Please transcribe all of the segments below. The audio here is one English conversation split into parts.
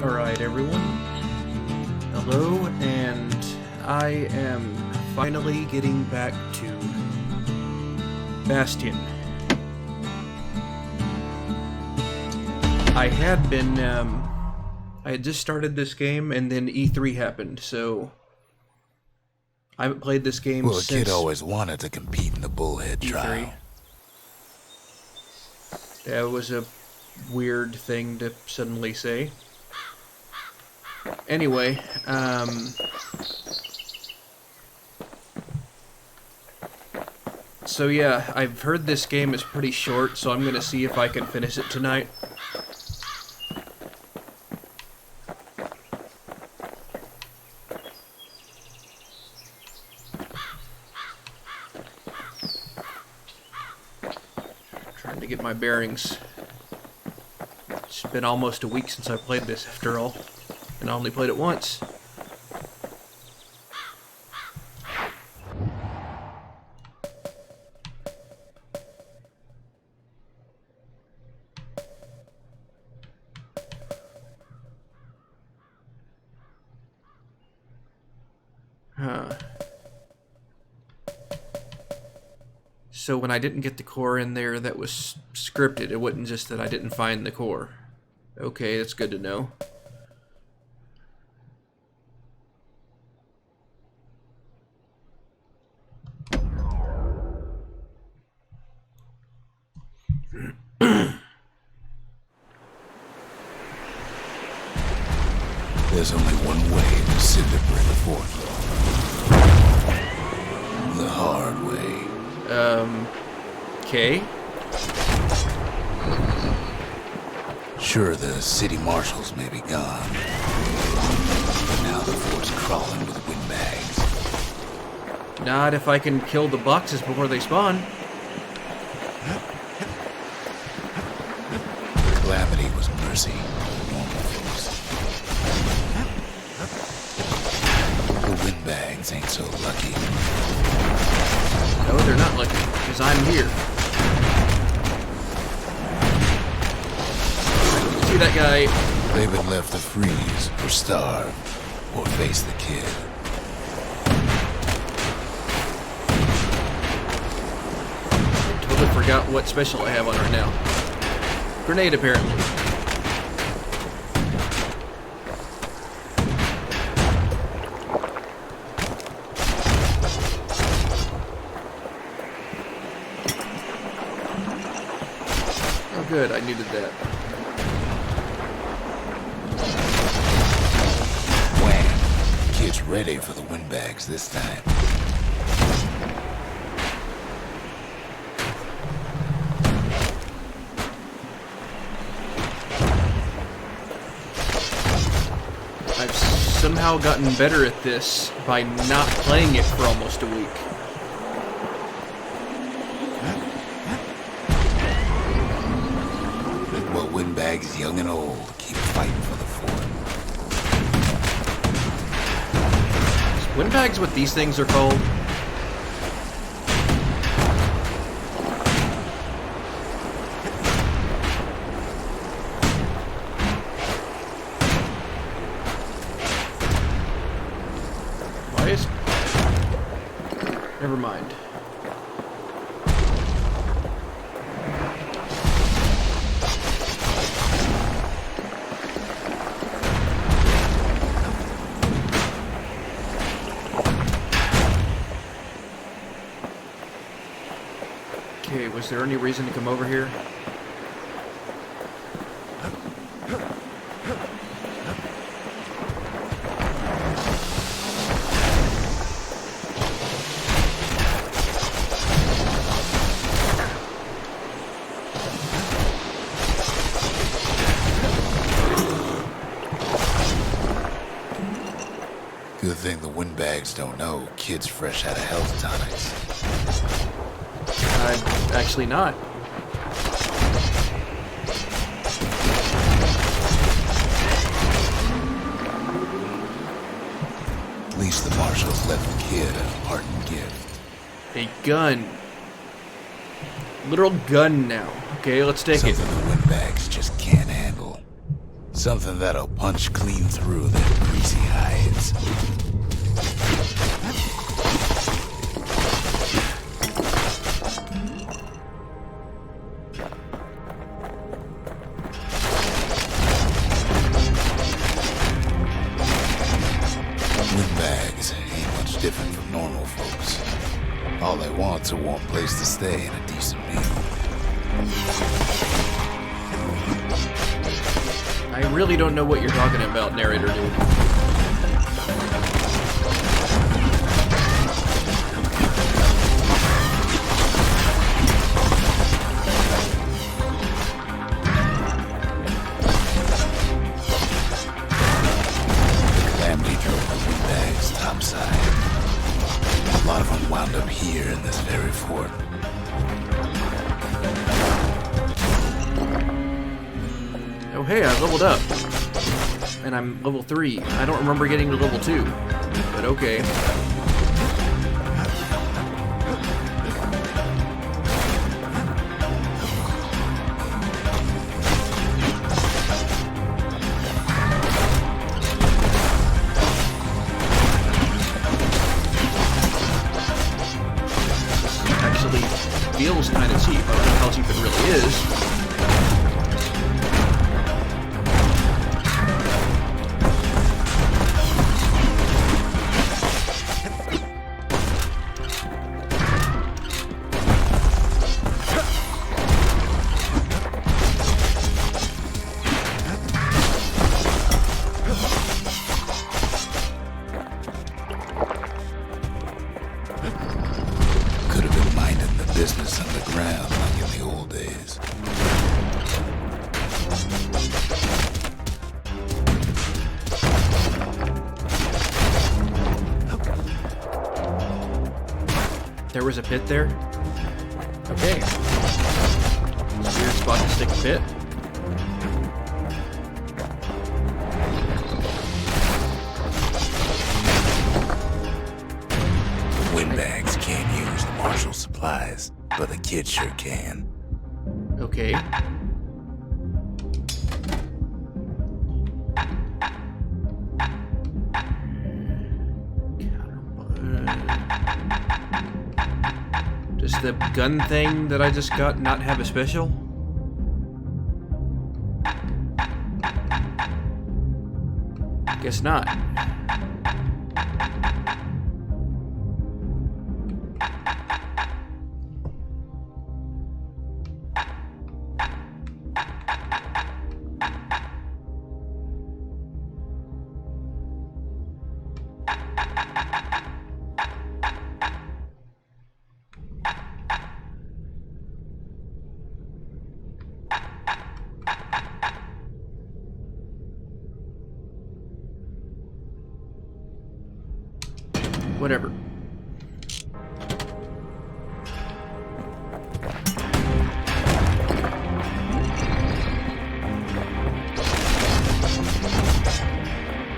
Alright everyone, hello, and I am finally getting back to Bastion. I had been, I had just started this game and then E3 happened, so I haven't played this game since since a kid always wanted to compete in the bullhead E3. trial. That was a weird thing to suddenly say. Anyway, so yeah, I've heard this game is pretty short, so I'm gonna see if I can finish it tonight. Trying to get my bearings. It's been almost a week since I played this, after all, and I only played it once. So when I didn't get the core in there, that was scripted. It wasn't just that I didn't find the core. Okay, that's good to know. There's only one way to disintegrate the fort. The hard way. Okay. Sure, the city marshals may be gone, but now the fort's crawling with windbags. Not if I can kill the boxes before they spawn. Calamity was mercy for normal folks. The windbags ain't so lucky. No, they're not lucky, because I'm here. See that guy? They've been left to freeze, or starve, or face the kid. Totally forgot what special I have on right now. Grenade, apparently. Oh good, I needed that. Wham! Kid's ready for the windbags this time. I've somehow gotten better at this by not playing it for almost a week. Well, windbags young and old keep fighting for the fort. Is windbags what these things are called? Why is... Never mind. Okay, was there any reason to come over here? Good thing the windbags don't know kid's fresh out of health tonics. Actually not. At least the marshals left the kid a parting gift. A gun. Literal gun now. Okay, let's take it. Something the windbags just can't handle. Something that'll punch clean through their greasy hides. Windbags ain't much different from normal folks. All they want's a warm place to stay and a decent meal. I really don't know what you're talking about, narrator dude. Calamity drove the windbags topside. A lot of them wound up here in this very fort. Oh hey, I leveled up. And I'm level 3. I don't remember getting to level 2. But okay. Actually feels kind of cheap. I don't know how cheap it really is. Could have been minding the business underground like in the old days. There was a pit there? Okay. Weird spot to stick a pit. Windbags can't use the marshal supplies, but the kid sure can. Okay. Does the gun thing that I just got not have a special? Guess not. Whatever.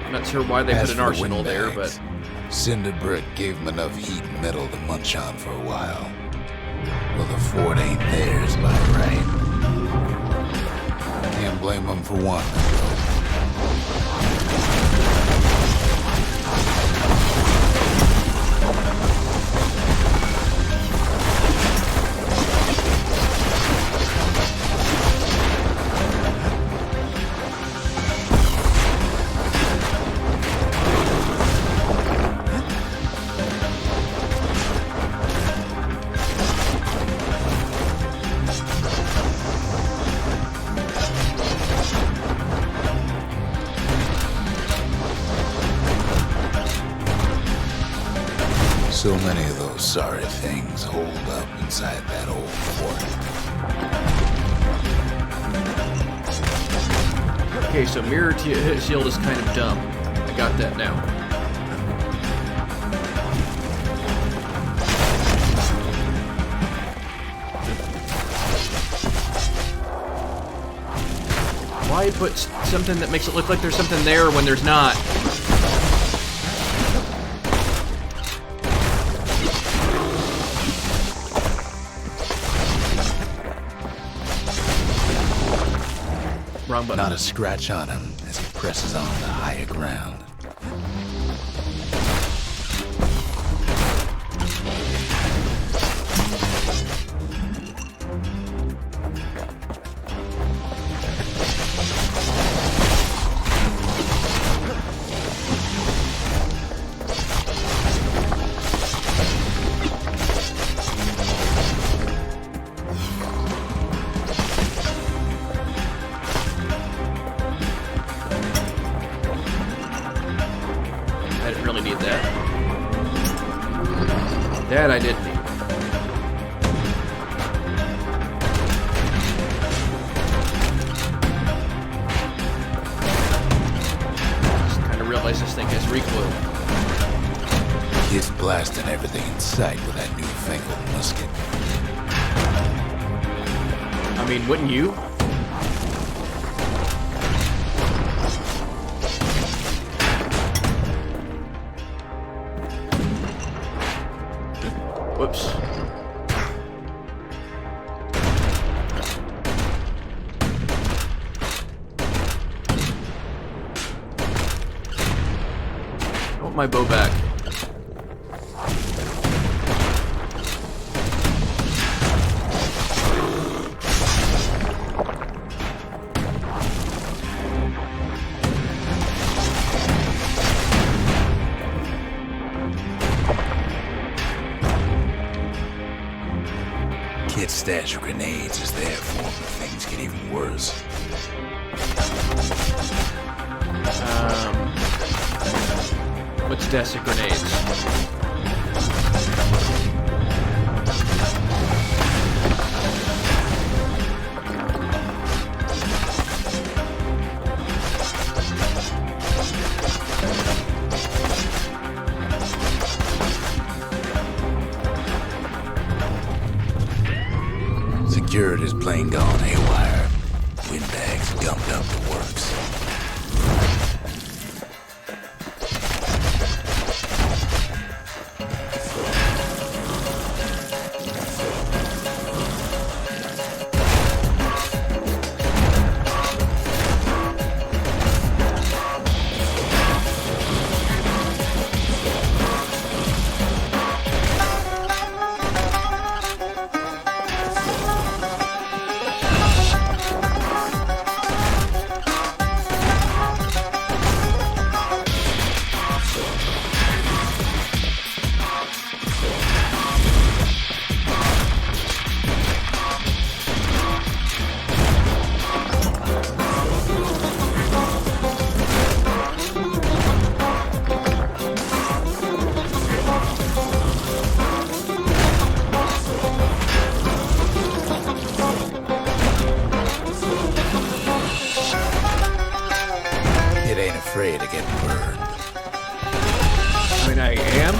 I'm not sure why they As put an for the arsenal there, windbags, but Cinder Brick gave them enough heat and metal to munch on for a while. Well, the fort ain't theirs by right. Can't blame them for wanting it, though. So many of those sorry things hold up inside that old fort. okay, so mirror shield is kind of dumb. I got that now. Why put something that makes it look like there's something there when there's not? Wrong button. Not a scratch on him, presses on to higher ground. I didn't really need that. That I did need. Just kind of realized this thing has recoil. Kid's blasting everything in sight with that newfangled musket. I mean, wouldn't you? Whoops. I want my bow back. Kid's stash of grenades is there for him if things get even worse. What's desk of grenades? Security's plane gone haywire. Windbags gummed up the works. Kid ain't afraid of getting burned. I mean, I am.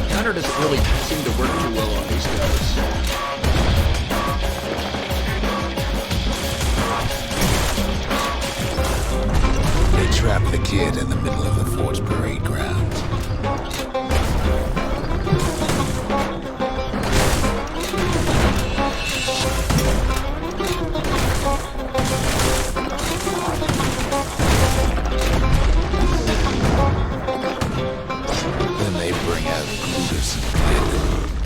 Counter doesn't really seem to work too well on these guys. They trap the kid in the middle of the fort's parade grounds. Then they bring out Brutus and Kid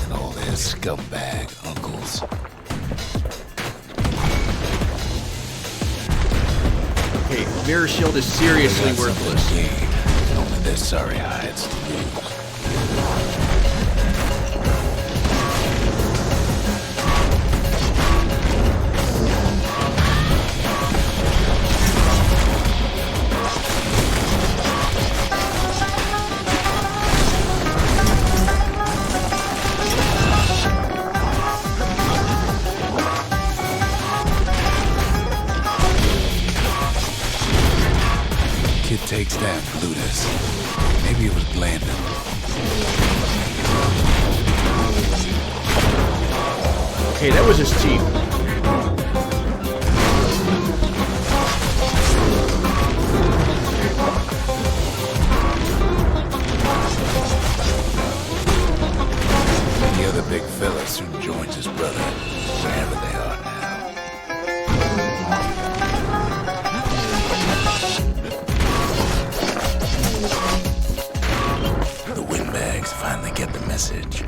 and all their scumbag uncles. Okay, Mirror Shield is seriously worthless. Only their sorry hides to lose. Kid takes down Plutus. Maybe it was Blandon. Okay, that was just cheap. The other big fella soon joins his brother, wherever they are now. The windbags finally get the message.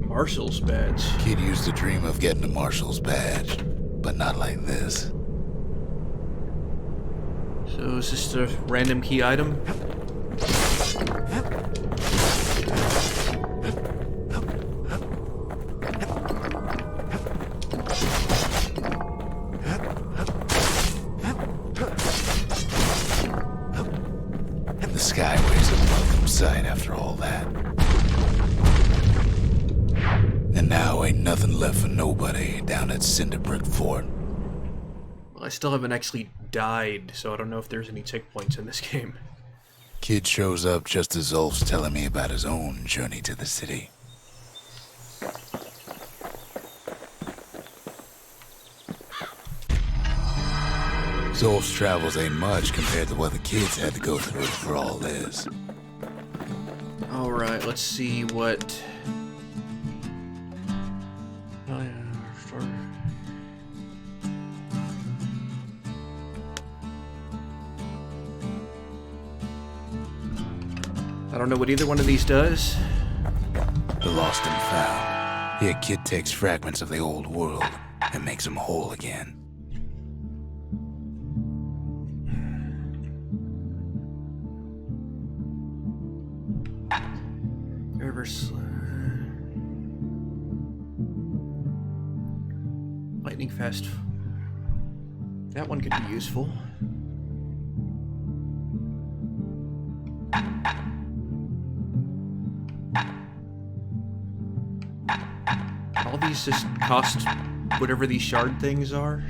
Marshal's badge. Kid used to dream of getting a marshal's badge, but not like this. So is this a random key item? The skyways a welcome sight after all that. And now ain't nothing left for nobody down at Cinderbrick Fort. Well, I still haven't actually died, so I don't know if there's any checkpoints in this game. Kid shows up just as Zulf's telling me about his own journey to the city. Zulf's travels ain't much compared to what the kids had to go through for all this. Alright, let's see what... I don't know what either one of these does. The lost and found. Here, kid takes fragments of the old world and makes them whole again. Lightning fast. That one could be useful. All these just cost whatever these shard things are.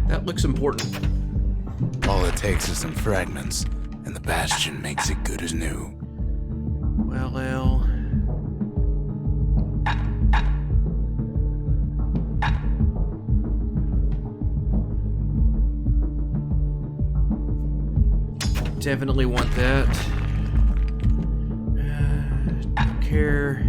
That looks important. All it takes is some fragments, and the Bastion makes it good as new. Well. Definitely want that. Don't care.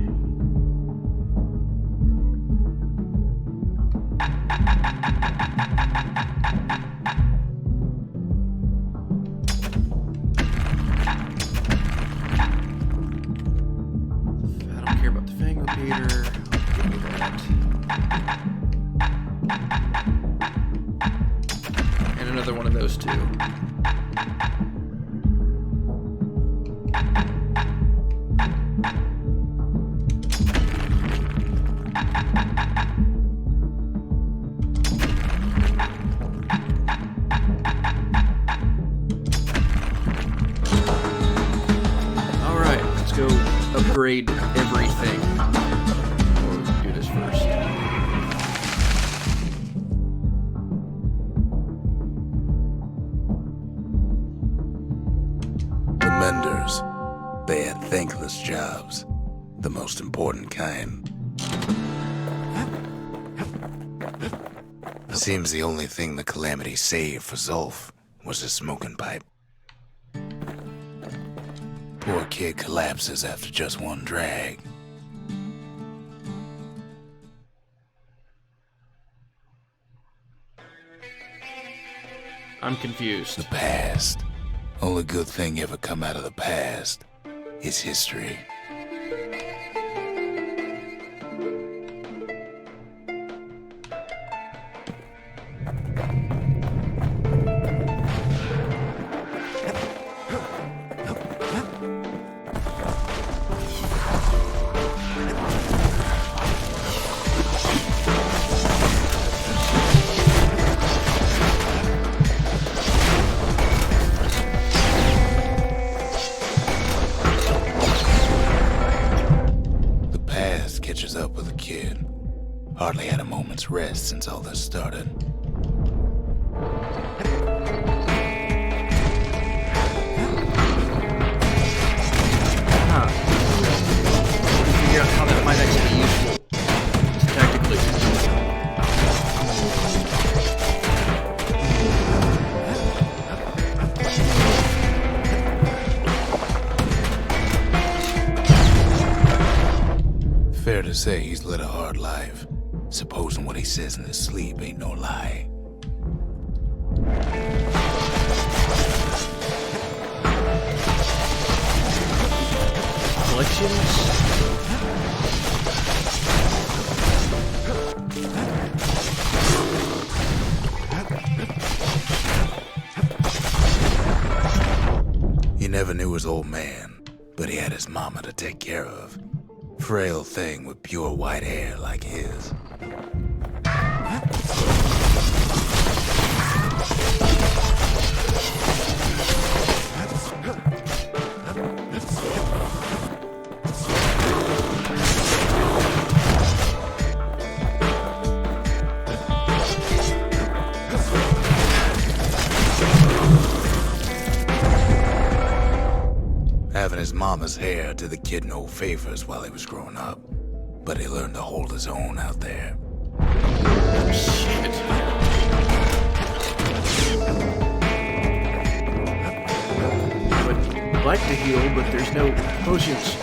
And another one of those two. Alright, let's go upgrade everything. Let's do this first. Menders. They had thankless jobs, the most important kind. Seems the only thing the Calamity saved for Zulf was his smoking pipe. Poor kid collapses after just one drag. I'm confused. The past. Only good thing ever come out of the past is history. Hardly had a moment's rest since all this started. Figure out how that might actually be useful tactically. Fair to say he's led a hard life, supposing what he says in his sleep ain't no lie. Collections? He never knew his old man, but he had his mama to take care of. Frail thing with pure white hair like his. Having his mama's hair did the kid no favors while he was growing up, but he learned to hold his own out there. Shit. I would like to heal, but there's no potions.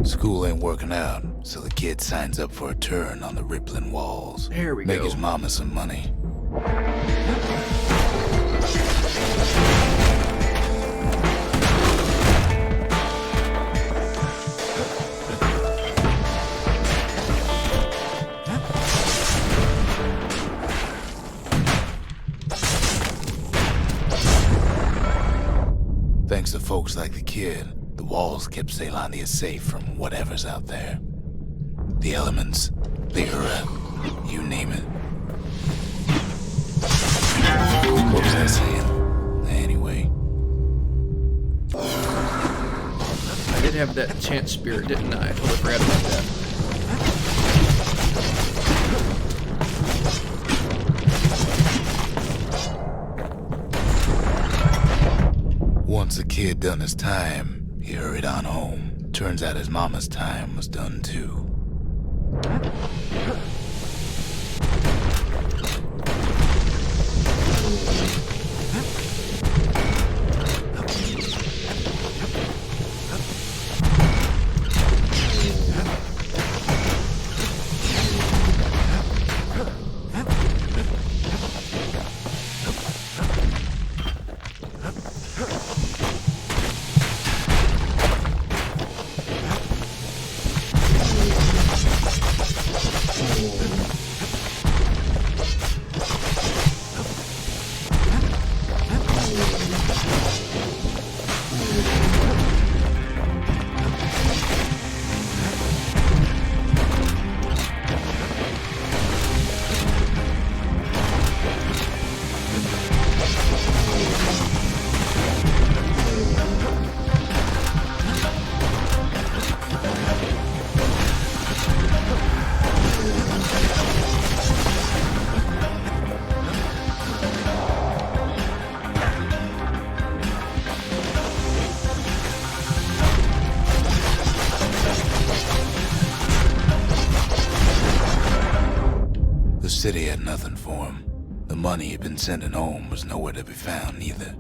School ain't working out, so the kid signs up for a turn on the rippling walls. There we Make go. his mama some money. Thanks to folks like the kid, the walls kept Ceylondia safe from whatever's out there. The elements, the Ura, you name it. What was I saying? Anyway. I did have that chant spirit, didn't I? I totally forgot about that. Once the kid done his time, he hurried on home. Turns out his mama's time was done too. The city had nothing for him. The money he'd been sending home was nowhere to be found either.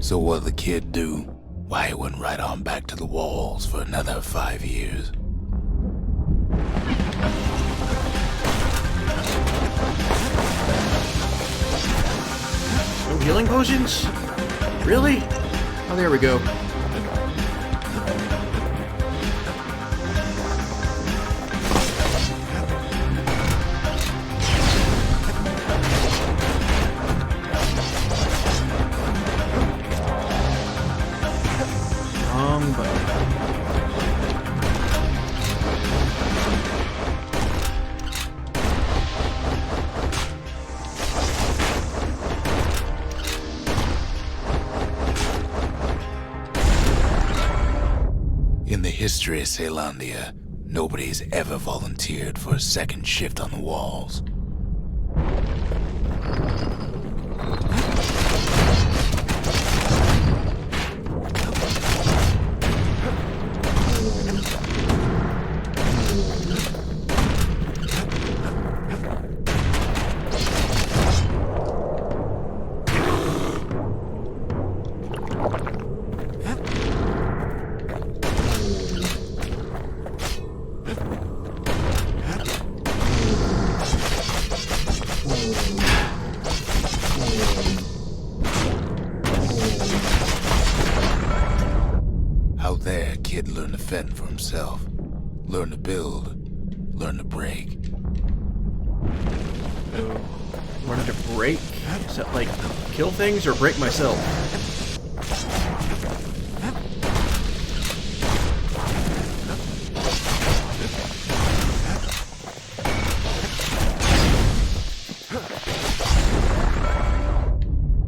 So what'd the kid do? Why, he went right on back to the walls for another 5 years. No healing potions? Really? Oh, there we go. In the history of Caelondia, nobody's ever volunteered for a second shift on the walls. Out there, kid learned to fend for himself. Learn to build. Learn to break. Learn to break? Is that like kill things or break myself?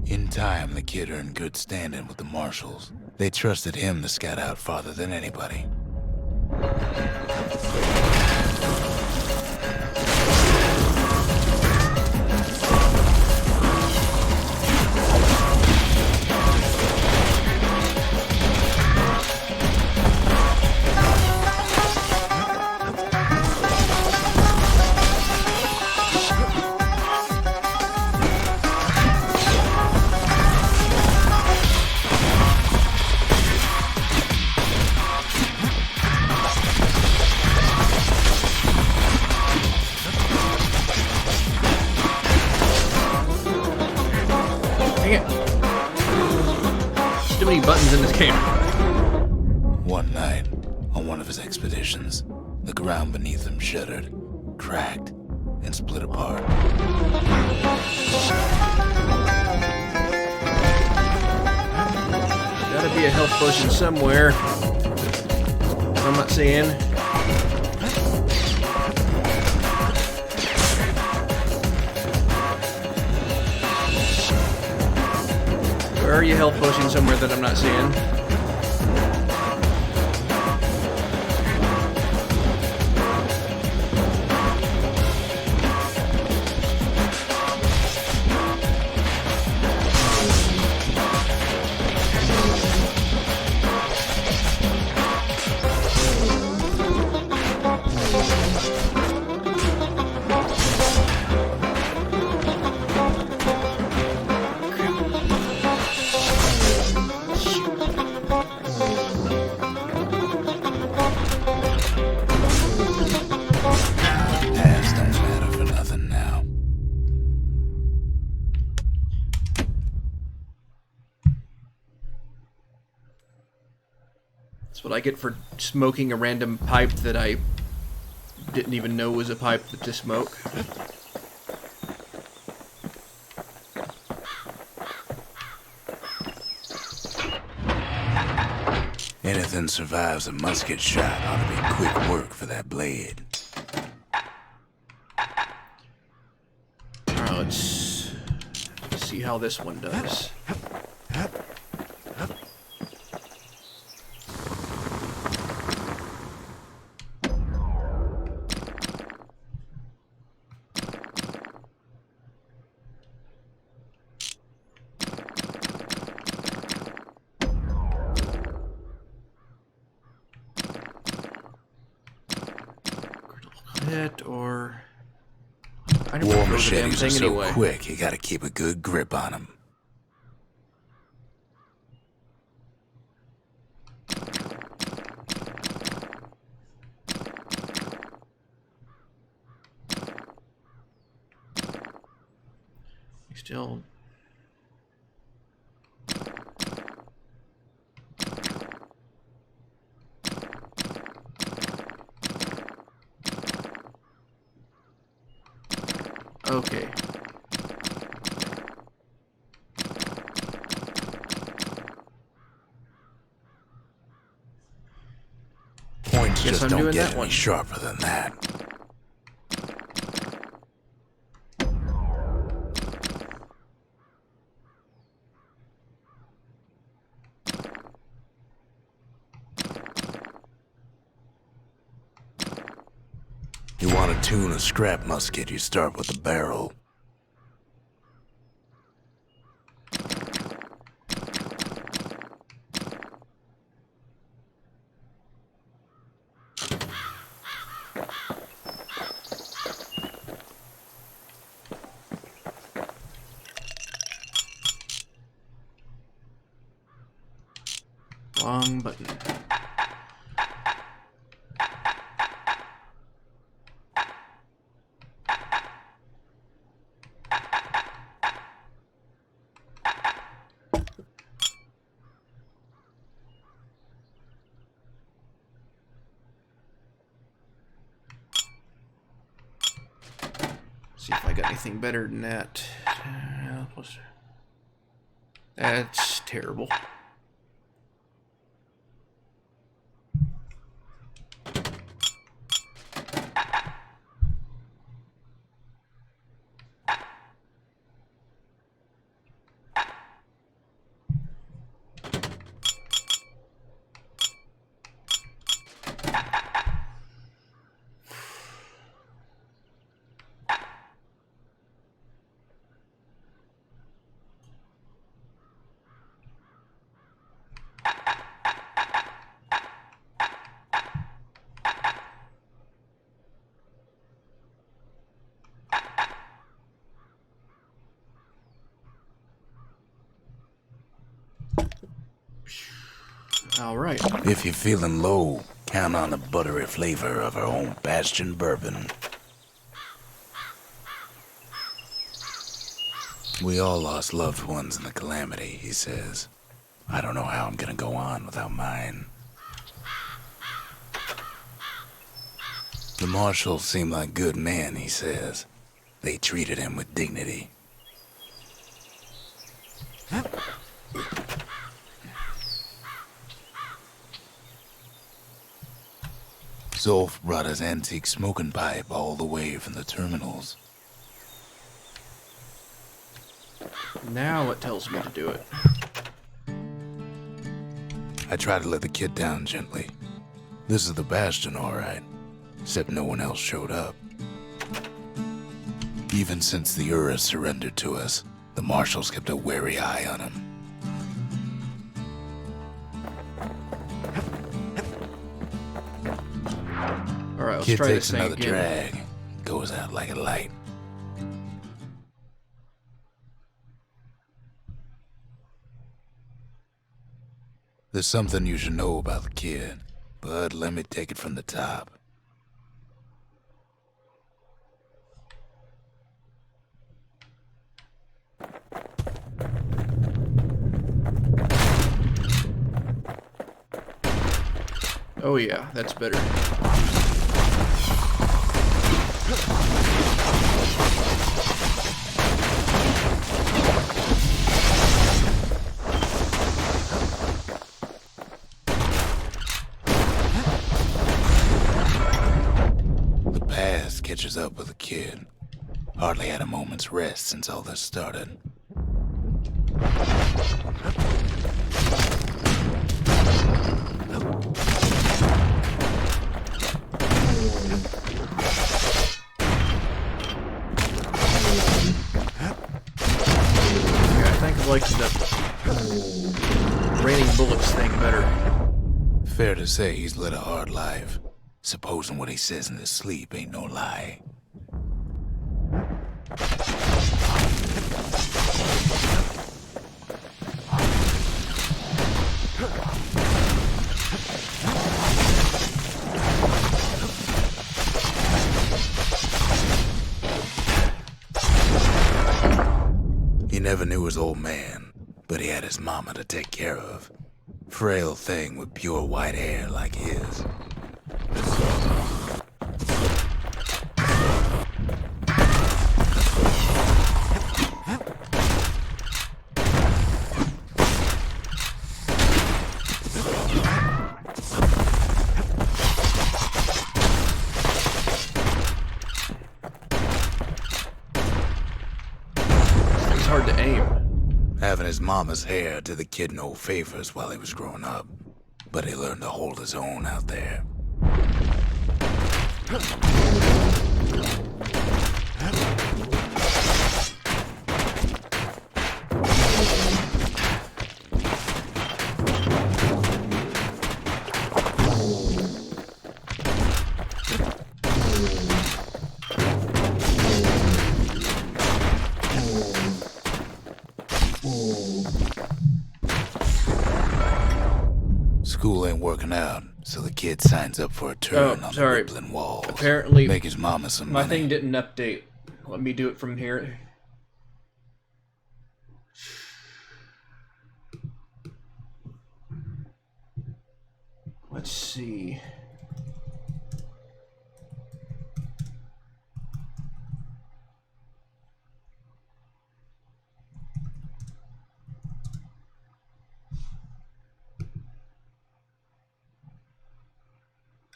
In time, the kid earned good standing with the marshals. They trusted him to scout out farther than anybody. Dang it. There's too many buttons in this game. One night, on one of his expeditions, the ground beneath him shuddered, cracked, and split apart. Gotta be a health potion somewhere. I'm not seeing. Where are you health potions somewhere that I'm not seeing? Past don't matter for nothing now. That's what I get for smoking a random pipe that I didn't even know was a pipe to smoke. Anything survives a musket shot ought to be quick work for that blade. Alright, let's see how this one does. Hit or I never War throw the damn machetes are thing so anyway. quick, you gotta keep a good grip on them. Still. Okay. Points Guess just I'm don't doing get that any one. sharper than that. You want to tune a scrap musket, you start with the barrel. Wrong button. See if I got anything better than that. That's terrible. All right. If you're feeling low, count on the buttery flavor of our own Bastion bourbon. We all lost loved ones in the calamity, he says. I don't know how I'm gonna go on without mine. The marshals seem like good men, he says. They treated him with dignity. Zolf brought his antique smoking pipe all the way from the terminals. Now it tells me to do it. I try to let the kid down gently. This is the Bastion, all right. Except no one else showed up. Even since the Ura surrendered to us, the marshals kept a wary eye on him. All right, let's Kid try takes this thing another again. drag, goes out like a light. There's something you should know about the kid, but let me take it from the top. Oh yeah, that's better. The past catches up with the kid. Hardly had a moment's rest since all this started. Yeah, I think I like the raining bullets thing better. Fair to say he's led a hard life. Supposing what he says in his sleep ain't no lie. never knew his old man, but he had his mama to take care of. Frail thing with pure white hair like his. It's hard to aim. Having his mama's hair did the kid no favors while he was growing up, but he learned to hold his own out there. School ain't working out, so the kid signs up for a turn on the rippling walls. Apparently, make his mama some money. my thing didn't update. Let me do it from here. Let's see.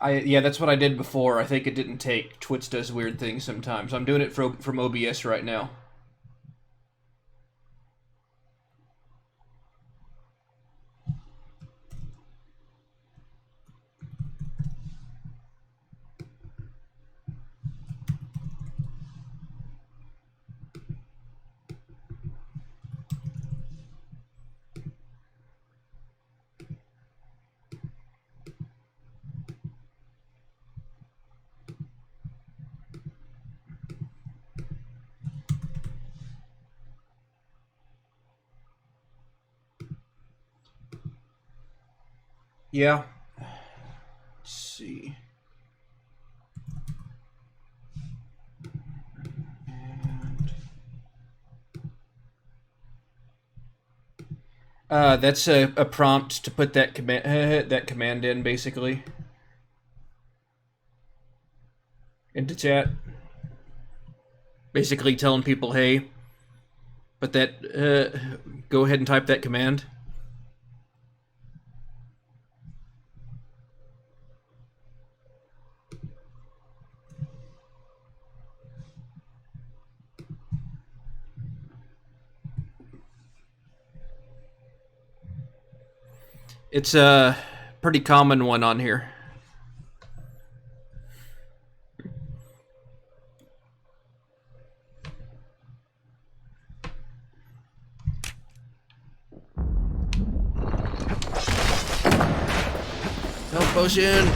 Yeah, that's what I did before. I think it didn't take. Twitch does weird things sometimes. I'm doing it from OBS right now. Yeah. Let's see. And that's a prompt to put that command in, basically, into chat. Basically telling people, hey, put that, go ahead and type that command. It's a pretty common one on here. Health potion.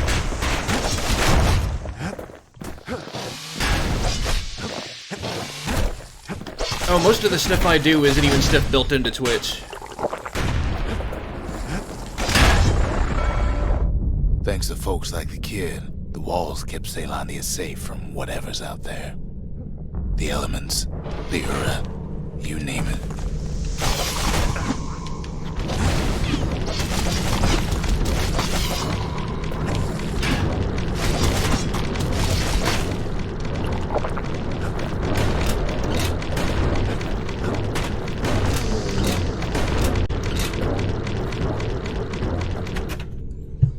Oh, most of the stuff I do isn't even stuff built into Twitch. Thanks to folks like the kid, the walls kept Ceylondia safe from whatever's out there. The elements, the Ura, you name it.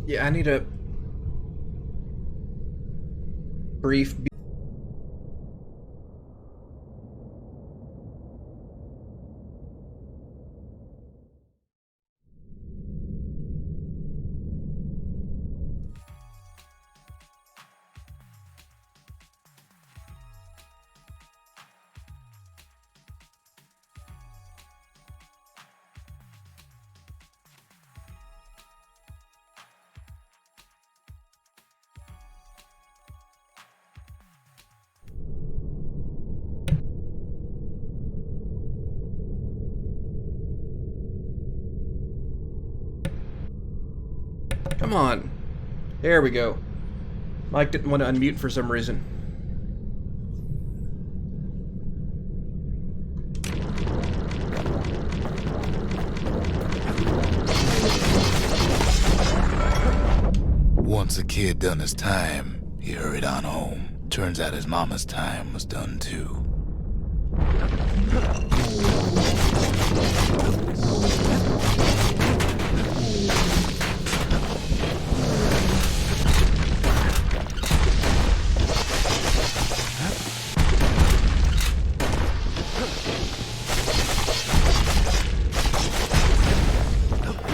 Yeah, I need a brief. Come on. There we go. Mike didn't want to unmute for some reason. kid done his time, he hurried on home. Turns out his mama's time was done too.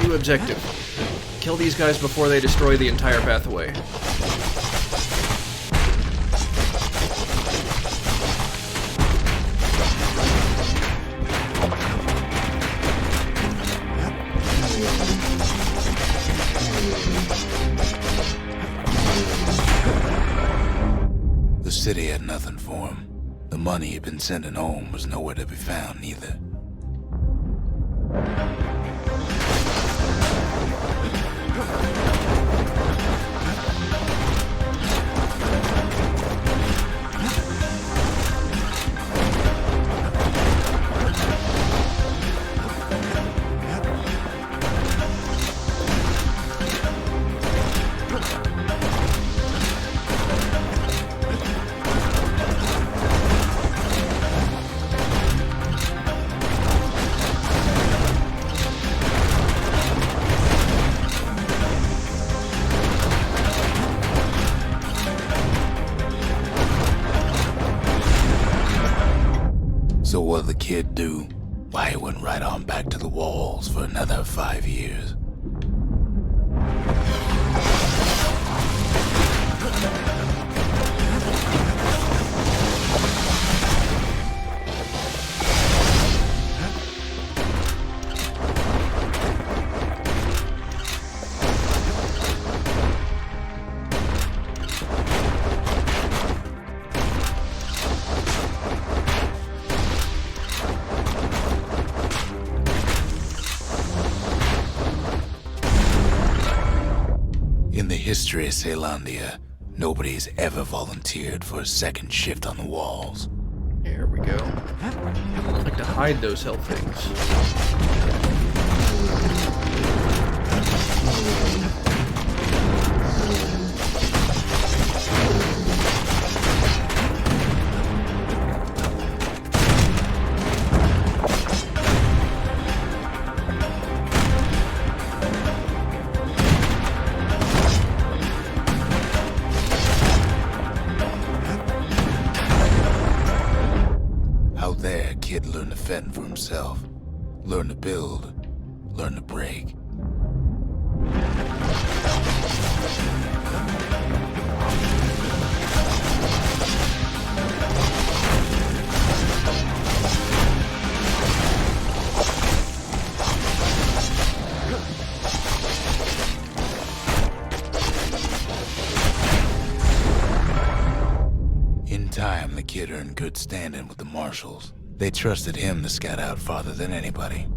New objective. Kill these guys before they destroy the entire pathway. The city had nothing for him. The money he'd been sending home was nowhere to be found either. So what'd the kid do? Why, he went right on back to the walls for another 5 years. In the history of Caelondia, nobody's ever volunteered for a second shift on the walls. There we go. I like to hide those health things. Out there, kid learned to fend for himself. Learn to build. Learn to break. In time, the kid earned good standing with the marshals. They trusted him to scout out farther than anybody.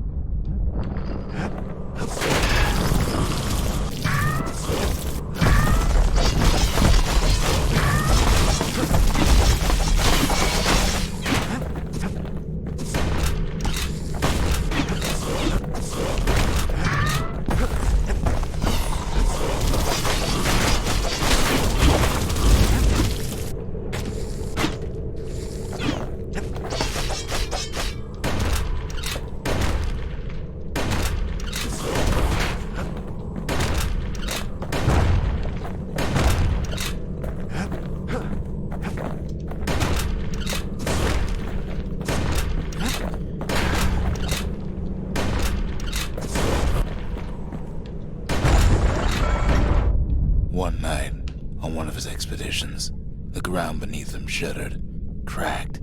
One night, on one of his expeditions, the ground beneath him shuddered, cracked,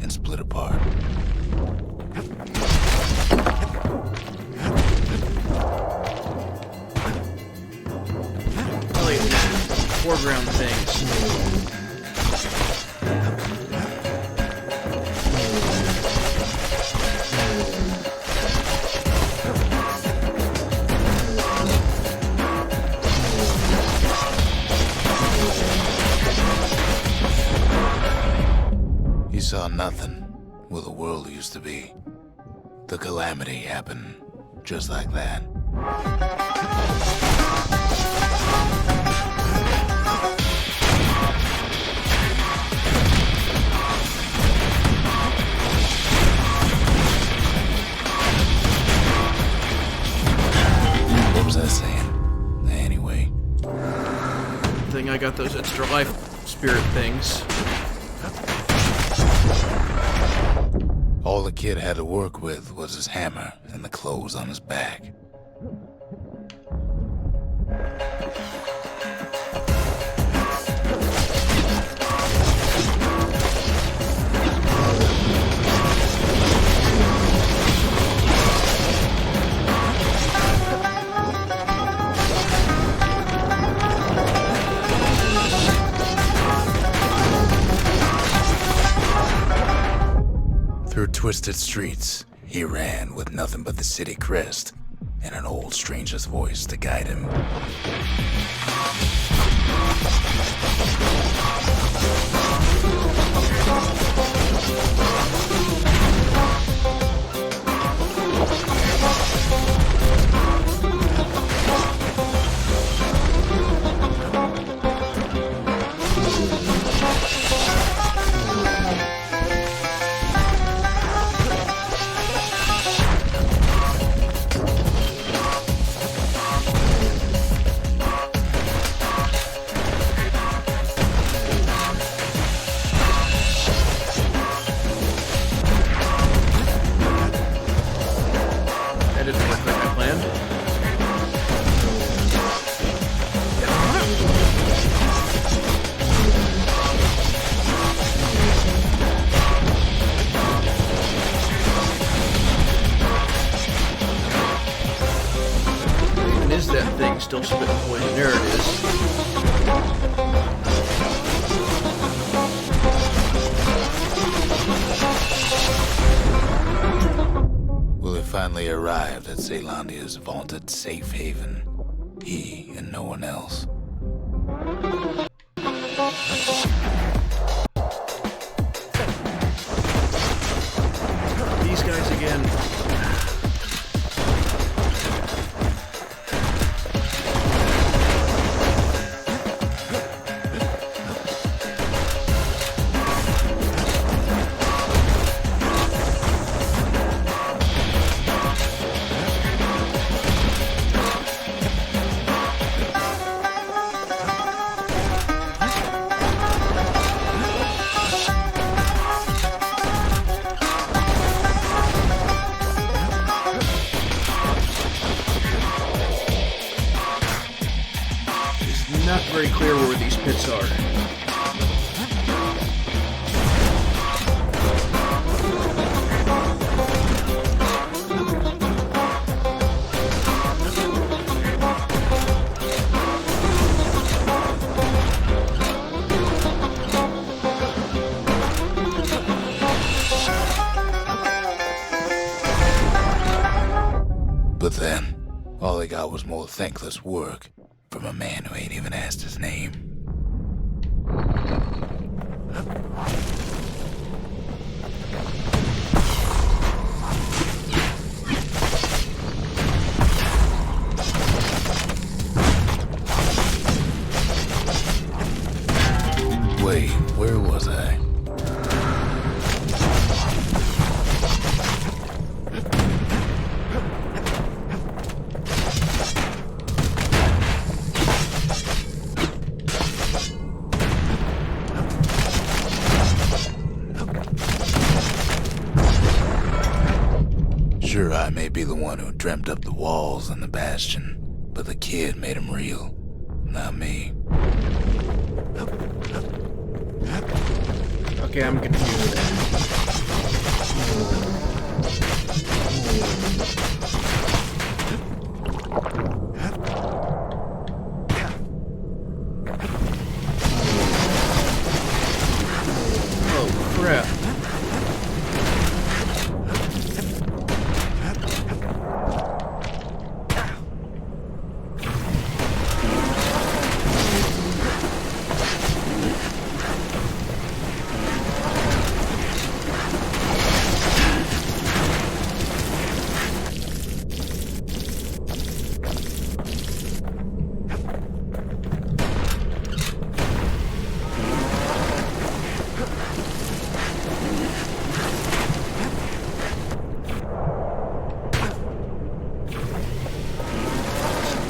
and split apart. Really, foreground things. He saw nothing where the world used to be. The calamity happened just like that. got those extra life spirit things. All the kid had to work with was his hammer and the clothes on his back. Through twisted streets, he ran with nothing but the city crest and an old stranger's voice to guide him. That didn't work like I planned. Even is that thing still spitting poison? There it is. Will have finally arrived at Zealandia's vaunted safe haven. He and no one else. These guys again. Not very clear where these pits are. But then, all he got was more thankless work from a man who ain't even asked his name. Wait, where was I? Sure, I may be the one who dreamt up the walls and the Bastion, but the kid made them real, not me. Okay, I'm confused. Oh, crap.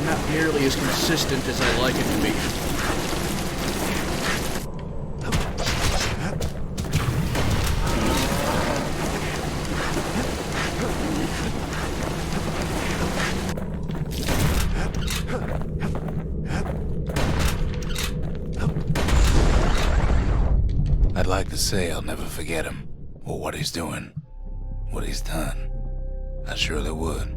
Not nearly as consistent as I like it to be. say I'll never forget him, or what he's doing, what he's done. I surely would.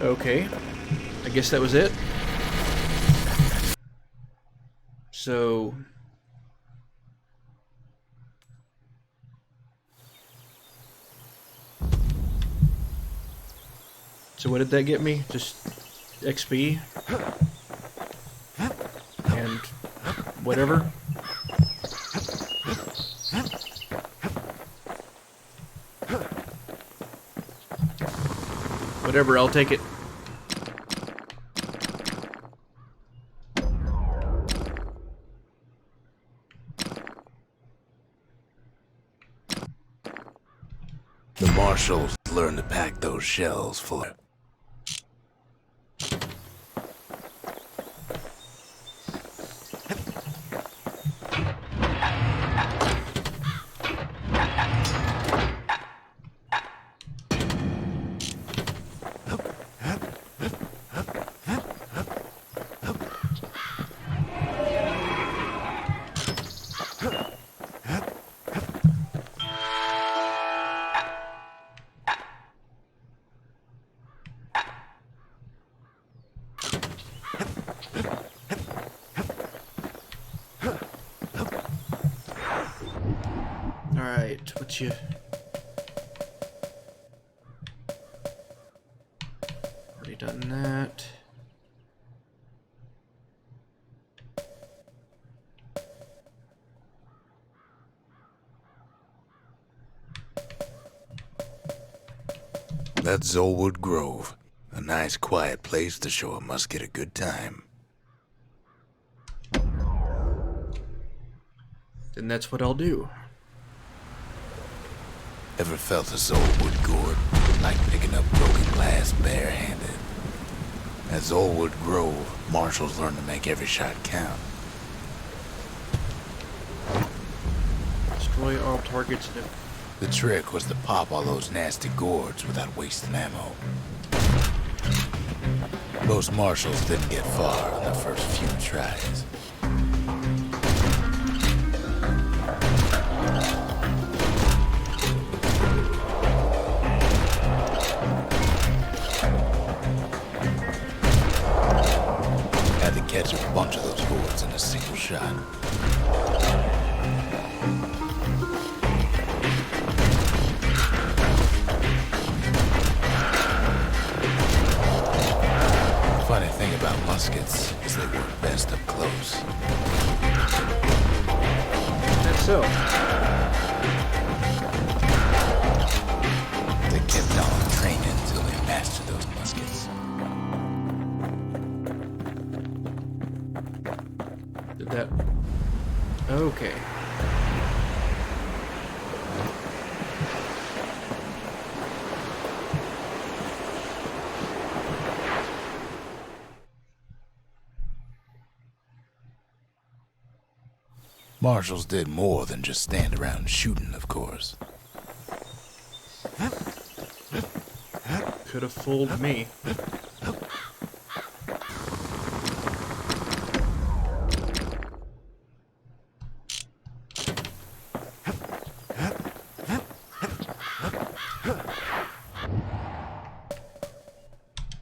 Okay. I guess that was it. So... So what did that get me? Just XP? And whatever? Whatever, I'll take it. The marshals learned to pack those shells full of... Alright, what you... Already done that. That's Zolwood Grove. A nice quiet place to show a musket a good time. Then that's what I'll do. Ever felt a Zolwood gourd like picking up broken glass barehanded? At Zolwood Grove, marshals learn to make every shot count. Destroy all targets that... The trick was to pop all those nasty gourds without wasting ammo. Most marshals didn't get far on their first few tries. Had to catch a bunch of those gourds in a single shot. Funny thing about muskets is they work best up close. That's so. They kept on training until they mastered those muskets. Did that... Okay. Marshals did more than just stand around shooting, of course. Could have fooled me.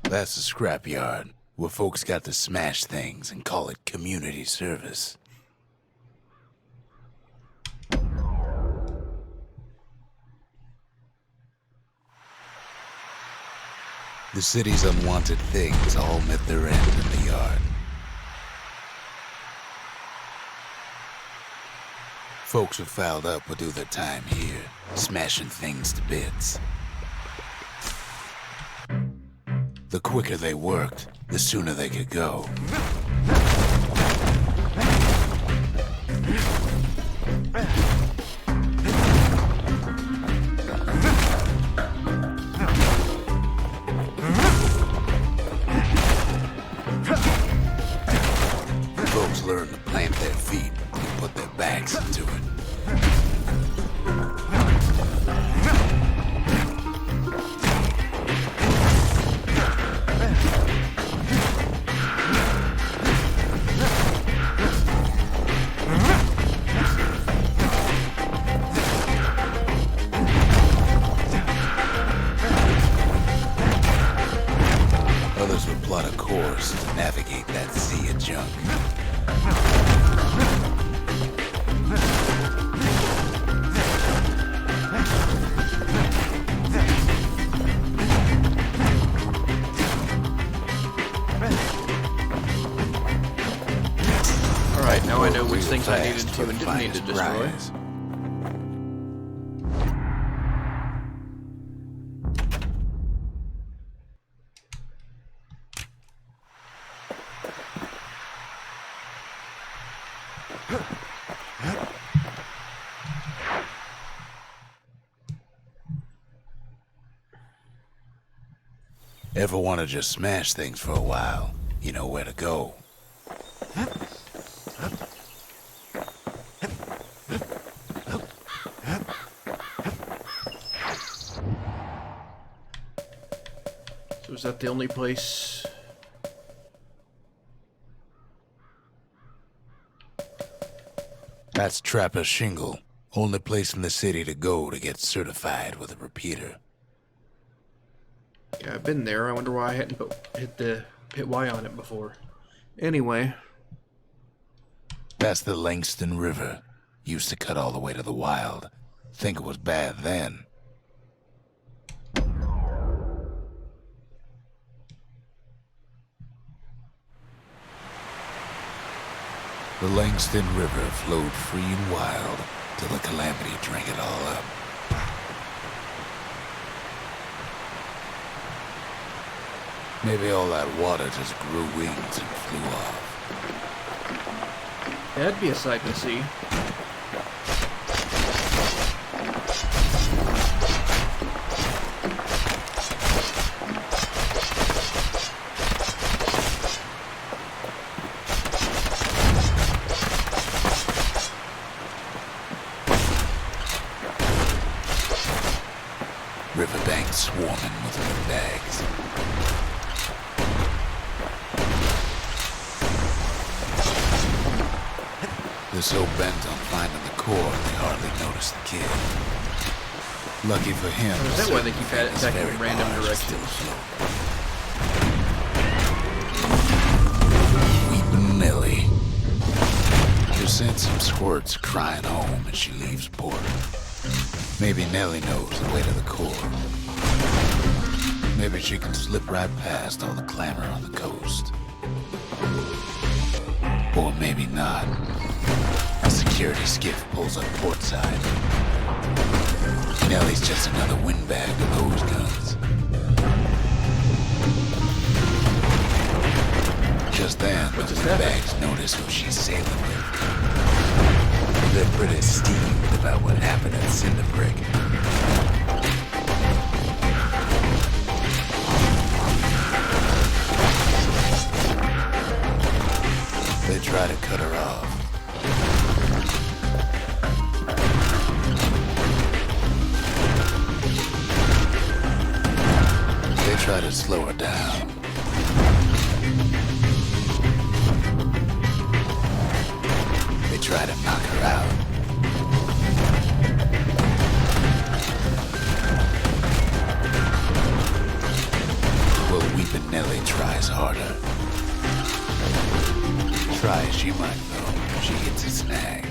That's a scrapyard, where folks got to smash things and call it community service. The city's unwanted things all met their end in the yard. Folks who fouled up would do their time here, smashing things to bits. The quicker they worked, the sooner they could go. Folks learn to plant their feet and put their backs into it. things I needed fast to for and the didn't need to finest destroy. prize. Ever want to just smash things for a while? You know where to go. So is that the only place? That's Trapper's Shingle. Only place in the city to go to get certified with a repeater. Yeah, I've been there. I wonder why I hadn't hit Y on it before. Anyway. That's the Langston River. Used to cut all the way to the wild. Think it was bad then. The Langston River flowed free and wild till the calamity drank it all up. Maybe all that water just grew wings and flew off. That'd be a sight to see. Riverbanks swarming with windbags. They're so bent on finding the core, they hardly notice the kid. Lucky for him, Or is that why they keep attacking in random directions? Weeping Nellie. Just sent some squirts crying home as she leaves port. Maybe Nellie knows the way to the core. Maybe she can slip right past all the clamor on the coast. Or maybe not. A security skiff pulls up portside. Nellie's just another windbag to those guns. Just then, the windbags notice who she's sailing with. They're pretty steamed about what happened at Cinderbrick. They try to cut her off. They try to slow her down. They try to knock her out. Well, Weepin' Nellie tries harder. Try as she might, though, she gets a snag.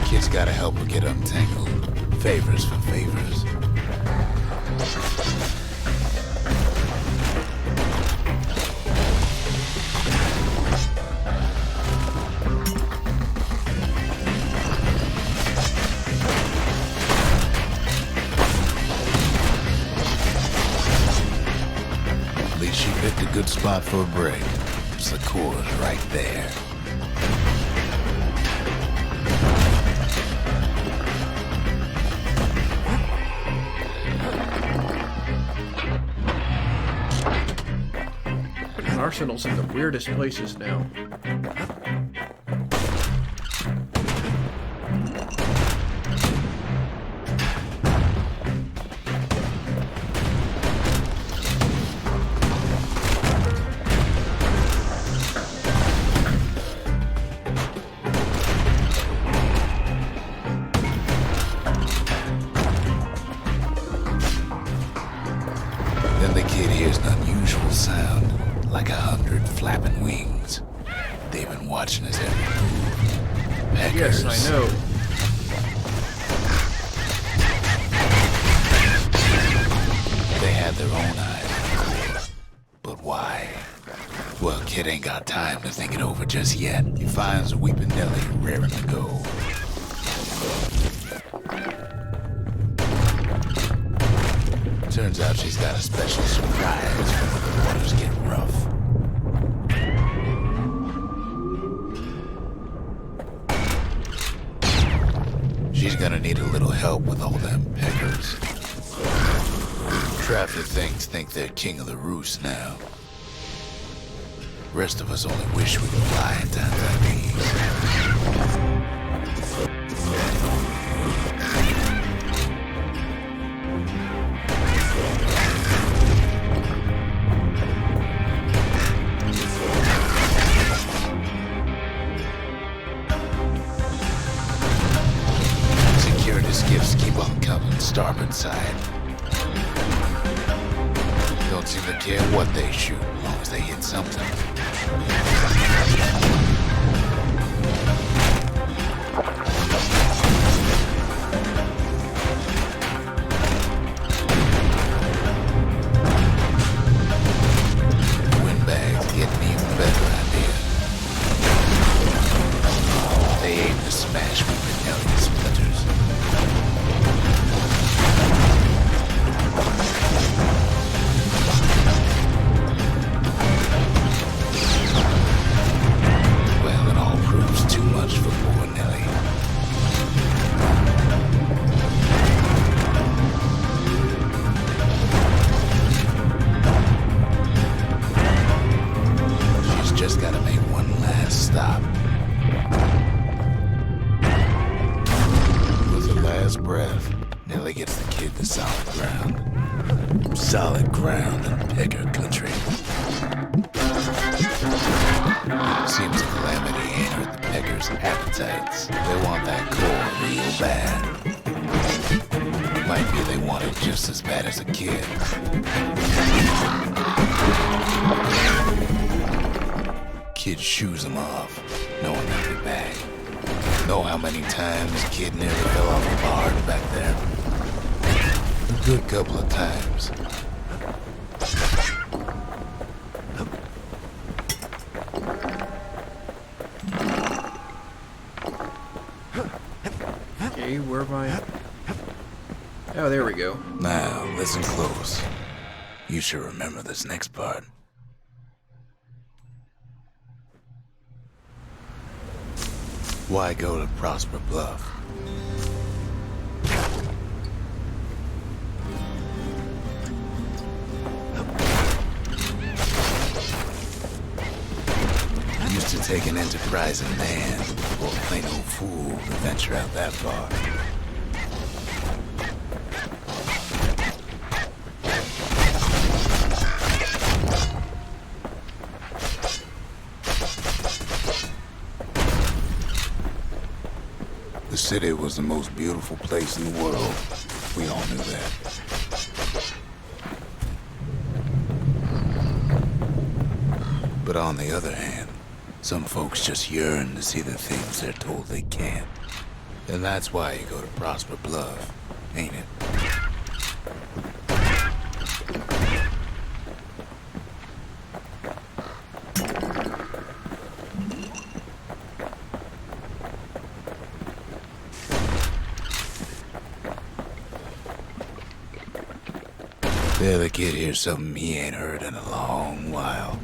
Kid's gotta help her get untangled. Favors for favors. At least she picked a good spot for a break. 'Cause the core's right there. Arsenal's in the weirdest places now. Then the kid hears an unusual sound, like 100 flapping wings. They've been watching his every move. Peckers. Yes, I know. They had their own eyes, but why? Well, kid ain't got time to think it over just yet. He finds Weeping Nelly raring to go. Turns out she's got a special surprise for when the waters get rough. She's gonna need a little help with all them peckers. Traffic things think they're king of the roost now. Rest of us only wish we could fly in times like these. Security skiffs keep on coming starboard side. Don't seem to care what they shoot, as long as they hit something. Windbags get an even better idea. They aim to smash Weeping Nelly to splinters. Well, it all proves too much for poor Nelly. She's just gotta make one last stop. With her last breath, Nelly gets the kid to solid ground. Solid ground in Pecker country. Seems Calamity ain't hurt the Peckers' appetites. They want that core real bad. Might be they want it just as bad as a kid. Kid shoos them off, knowing they'll be back. Know how many times Kid nearly fell off a barge back there? A good couple of times. Okay, where am I? Oh, there we go. Now, listen close. You should remember this next part. Why go to Prosper Bluff? Used to take an enterprising man or a plain old fool to venture out that far. The city was the most beautiful place in the world. We all knew that. But on the other hand, some folks just yearn to see the things they're told they can't. And that's why you go to Prosper Bluff, ain't it? Yeah, the kid hears something he ain't heard in a long while.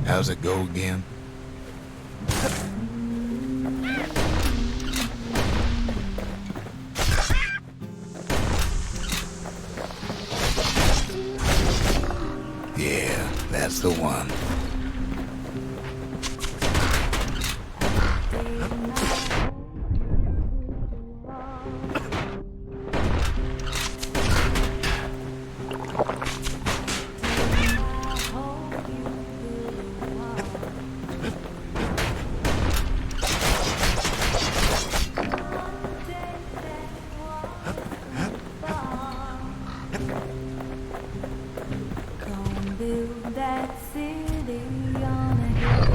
How's it go again? Yeah, that's the one. Build that city on a hill.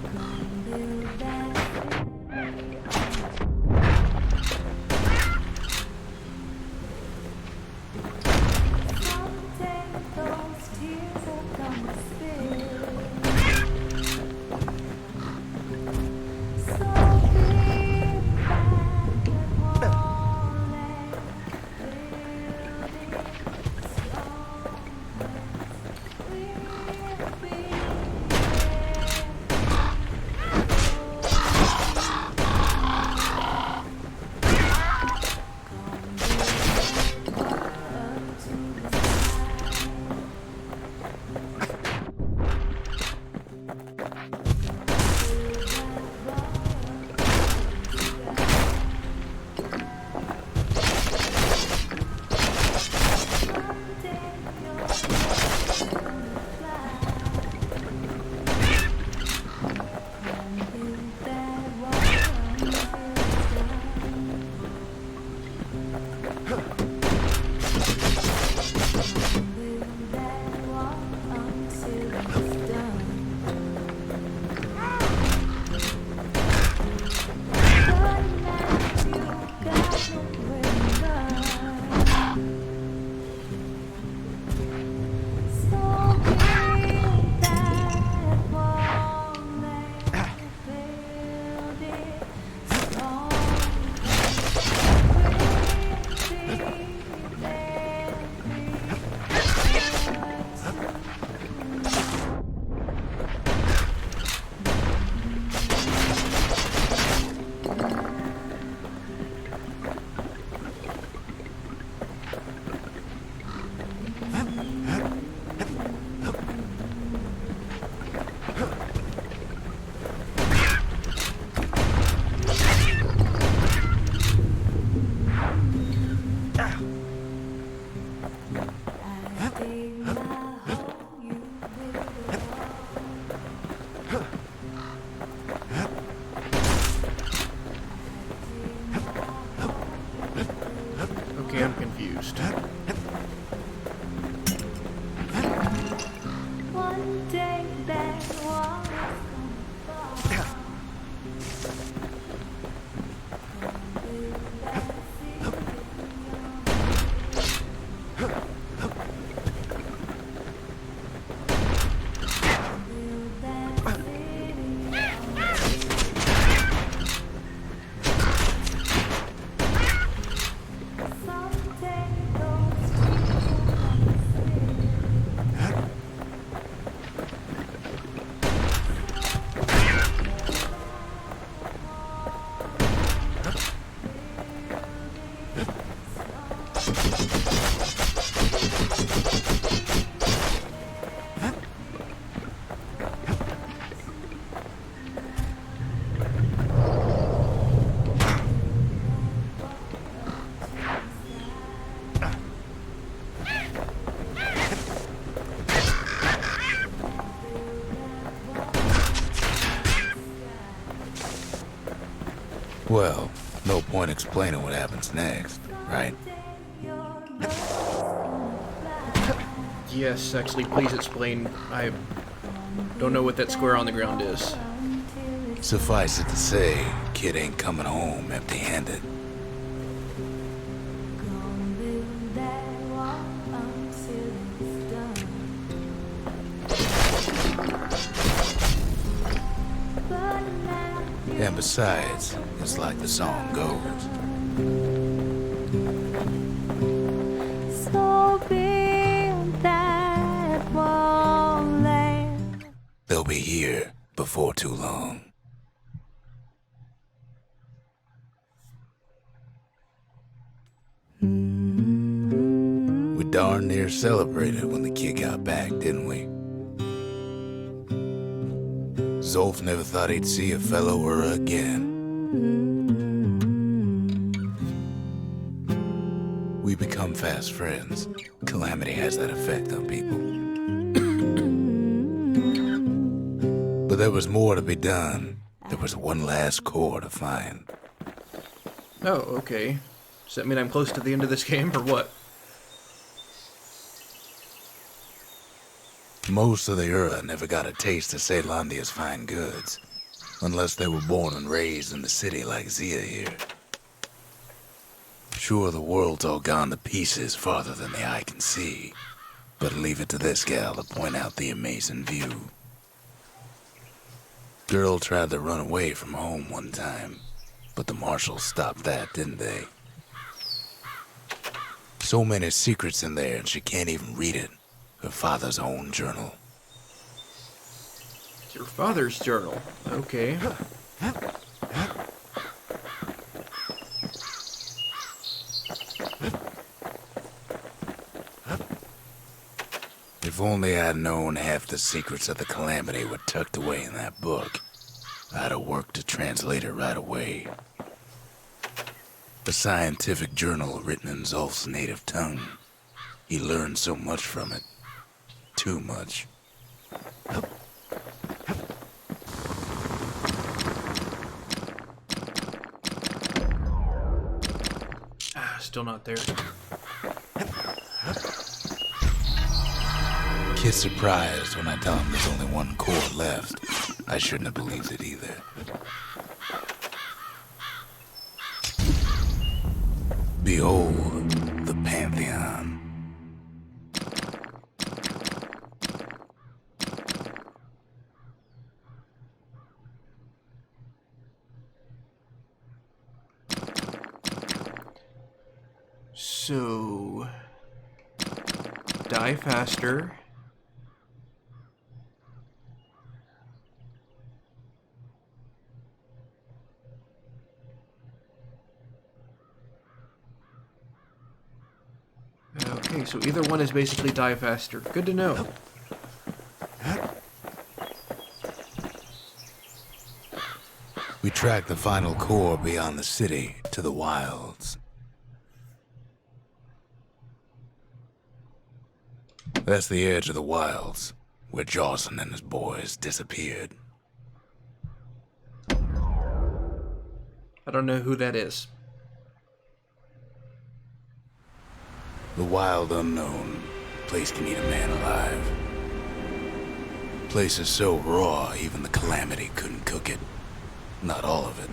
Gonna build that Okay, I'm confused. One day that was gonna fall. Well, no point explaining what happens next, right? Yes, actually, please explain. I don't know what that square on the ground is. Suffice it to say, kid ain't coming home empty-handed. And besides, it's like the song goes. So build that wall and They'll be here before too long. We darn near celebrated when the kid got back, didn't we? Zolf never thought he'd see a fellow Ura again. We become fast friends. Calamity has that effect on people. But there was more to be done. There was one last core to find. Oh, okay. Does that mean I'm close to the end of this game, or what? Most of the Ura never got a taste of Caelondia's fine goods, unless they were born and raised in the city like Zia here. Sure, the world's all gone to pieces farther than the eye can see, but leave it to this gal to point out the amazing view. Girl tried to run away from home one time, but the marshals stopped that, didn't they? So many secrets in there and she can't even read it. Her father's own journal. It's your father's journal. Okay. If only I'd known half the secrets of the Calamity were tucked away in that book, I'd have worked to translate it right away. A scientific journal written in Zolf's native tongue. He learned so much from it. Too much. Still not there. Kid's surprised when I tell him there's only one core left. I shouldn't have believed it either. Behold, the Pantheon. So... die faster. Okay, so either one is basically die faster. Good to know. We track the final core beyond the city to the wilds. That's the edge of the wilds, where Jawson and his boys disappeared. I don't know who that is. The wild unknown. Place can eat a man alive. Place is so raw, even the Calamity couldn't cook it. Not all of it.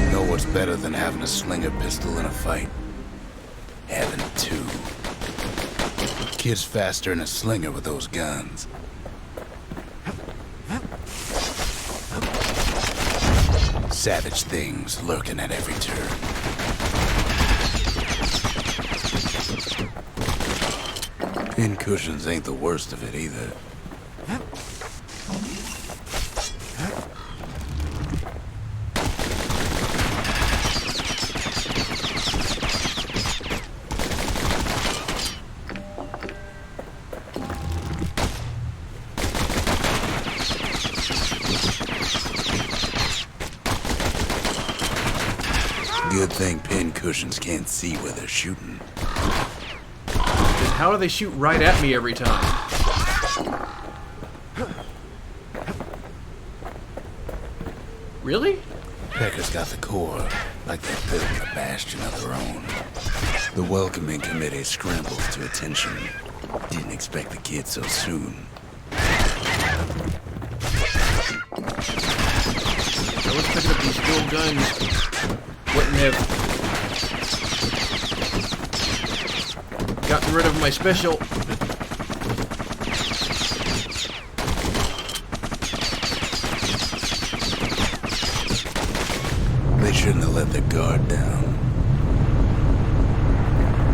You know what's better than having a slinger pistol in a fight? Having two. Kid's faster than a slinger with those guns. Savage things lurking at every turn. Pin cushions ain't the worst of it either. Good thing pin cushions can't see where they're shooting. How do they shoot right at me every time? Really? Pecker's got the core, like they're building a bastion of their own. The welcoming committee scrambles to attention. Didn't expect the kid so soon. I was picking up these dual guns. Wouldn't have gotten rid of my special. They shouldn't have let their guard down.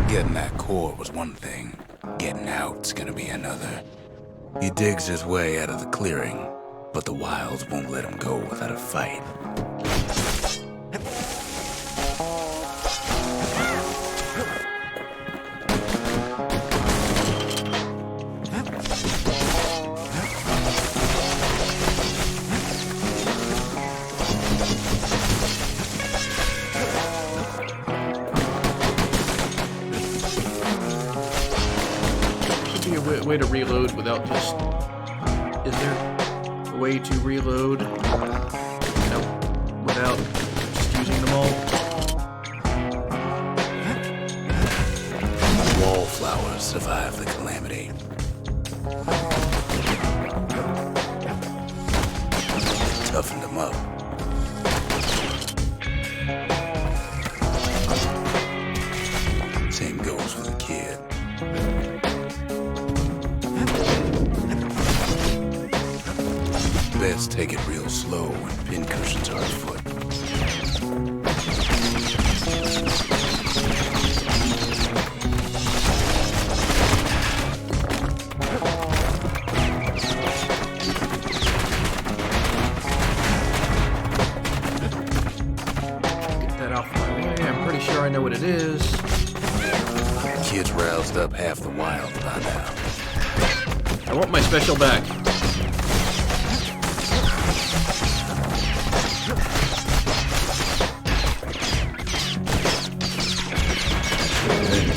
Getting that core was one thing. Getting out's gonna be another. He digs his way out of the clearing, but the wilds won't let him go without a fight. Way to reload without just... Is there a way to reload? No, without just using them all? Wallflowers survive the Calamity. Toughened them up. Same goes for the kid. Best take it real slow when pin cushions are afoot. Get that off my way. I'm pretty sure I know what it is. The kid's roused up half the wild by now. I want my special back.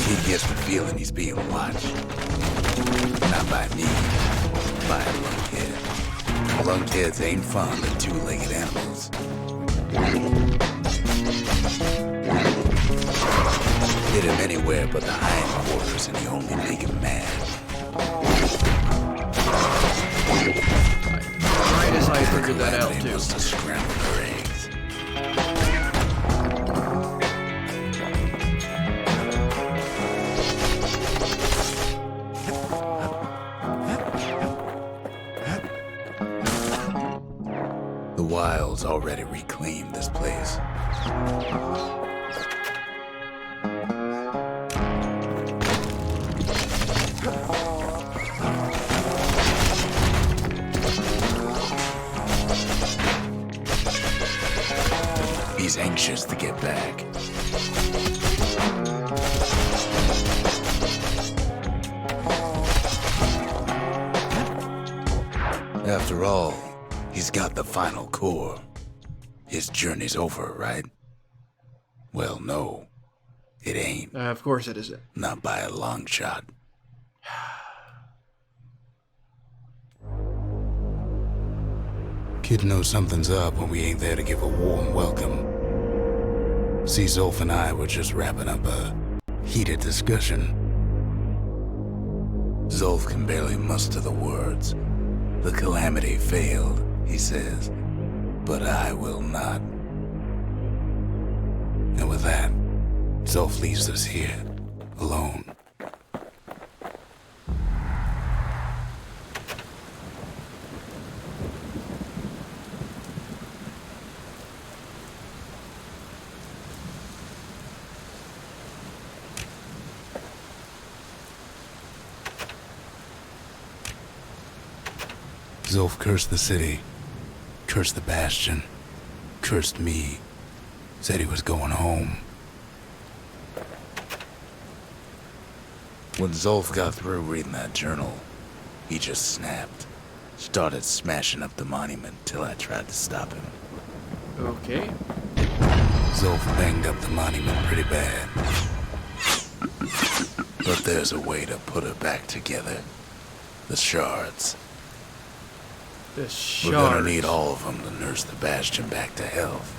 He gets the feeling he's being watched. Not by me, by a lunkhead. Lunkheads ain't fond of two-legged animals. Hit him anywhere but the hindquarters and you only make him mad. Right as I figured that out, Calamity too. must have scrambled her eggs. The wilds already reclaimed this place. He's anxious to get back. After all, he's got the final core. His journey's over, right? Well, no. It ain't. Of course it isn't. Not by a long shot. Kid knows something's up when we ain't there to give a warm welcome. See, Zolf and I were just wrapping up a heated discussion. Zolf can barely muster the words. The calamity failed, he says, but I will not. And with that, Zolf leaves us here, alone. Zolf cursed the city, cursed the Bastion, cursed me, said he was going home. When Zolf got through reading that journal, he just snapped. Started smashing up the monument till I tried to stop him. Okay. Zolf banged up the monument pretty bad. But there's a way to put it back together. The shards. The We're gonna shards. need all of them to nurse the Bastion back to health.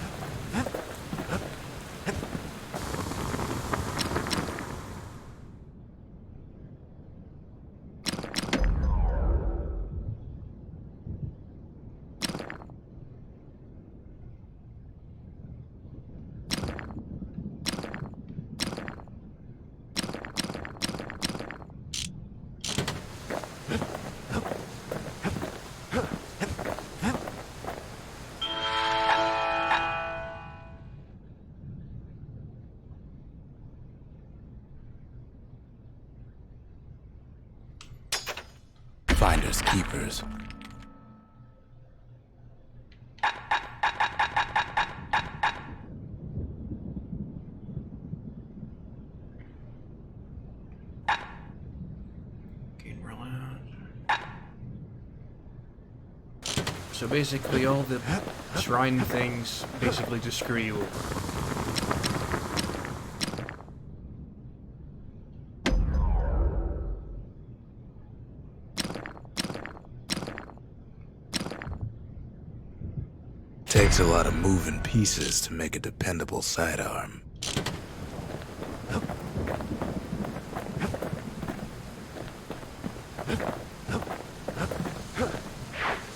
Finders keepers. So basically all the shrine things basically just screw you over. Takes a lot of moving pieces to make a dependable sidearm.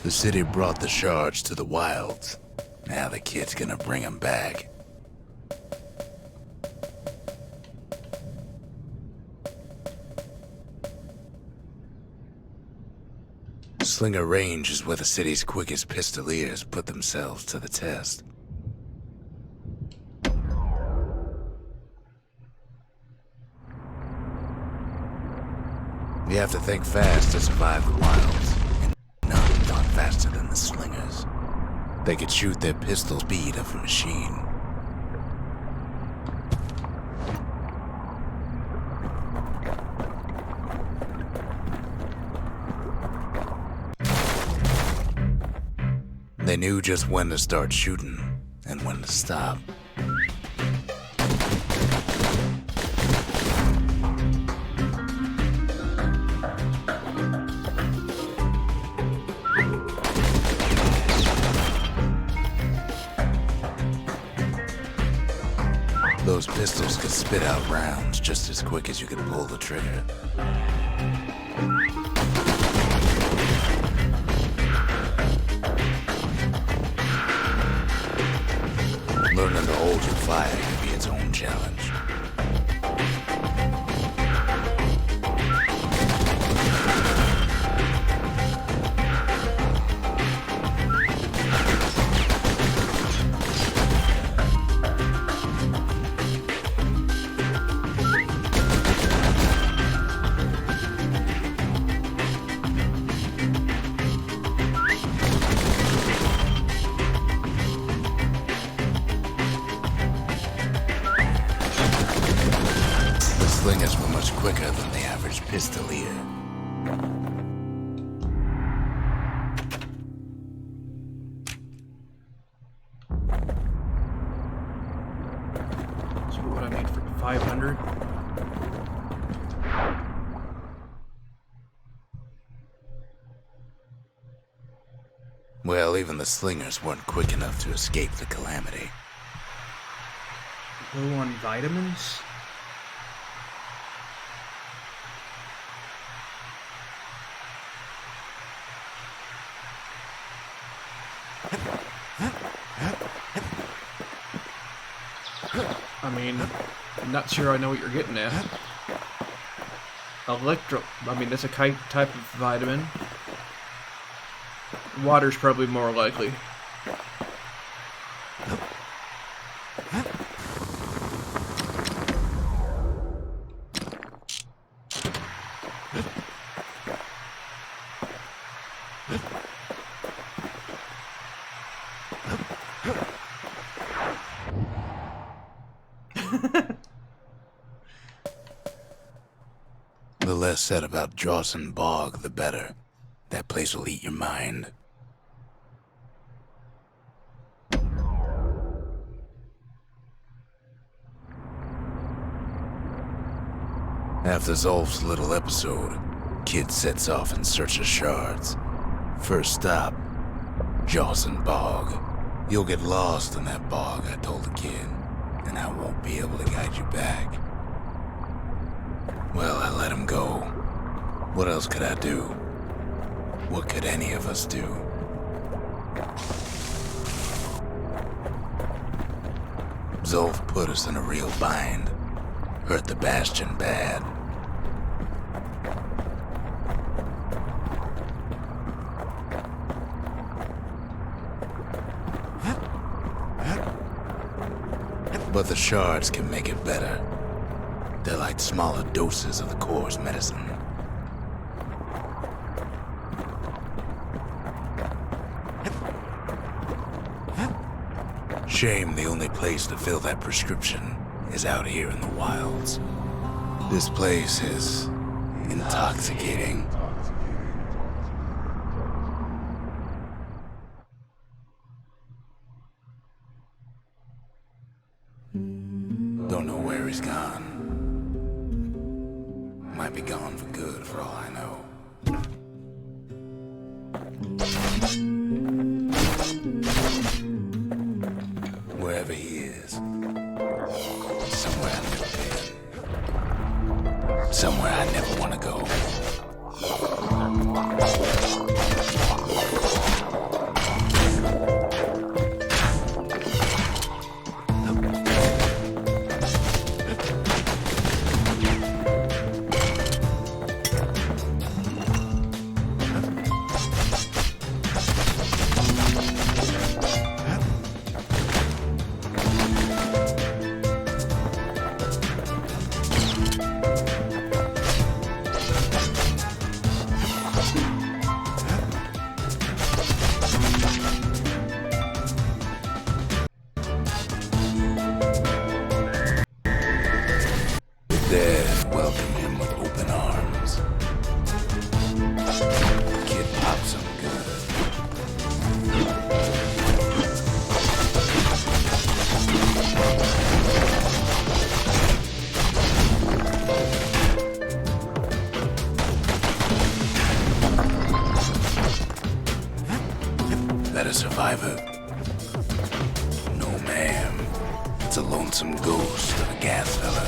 The city brought the shards to the wilds. Now the kid's gonna bring them back. Slinger Range is where the city's quickest pistoliers put themselves to the test. You have to think fast to survive the wilds, and none thought faster than the Slingers. They could shoot their pistol speed of a machine. They knew just when to start shooting and when to stop. Those pistols could spit out rounds just as quick as you could pull the trigger. Learning to hold your fire can be its own challenge. Slingers were much quicker than the average pistolier. So what I made for 500? Well, even the Slingers weren't quick enough to escape the calamity. Low on vitamins? I mean, I'm not sure I know what you're getting at. That's a type of vitamin. Water's probably more likely. The less said about Drawson Bog, the better. That place will eat your mind. After Zolf's little episode, Kid sets off in search of shards. First stop, Drawson Bog. You'll get lost in that bog, I told the kid, and I won't be able to guide you back. Well, I let him go. What else could I do? What could any of us do? Zolf put us in a real bind. Hurt the Bastion bad. But the shards can make it better. They're like smaller doses of the core's medicine. Shame the only place to fill that prescription is out here in the wilds. This place is intoxicating. Don't know where he's gone. Might be gone for good, for all I know. Wherever he is, somewhere I've never been. Somewhere I never want to go. Dead welcome him with open arms. Kid pops him good. That a survivor? No, ma'am. It's a lonesome ghost of a gas fella.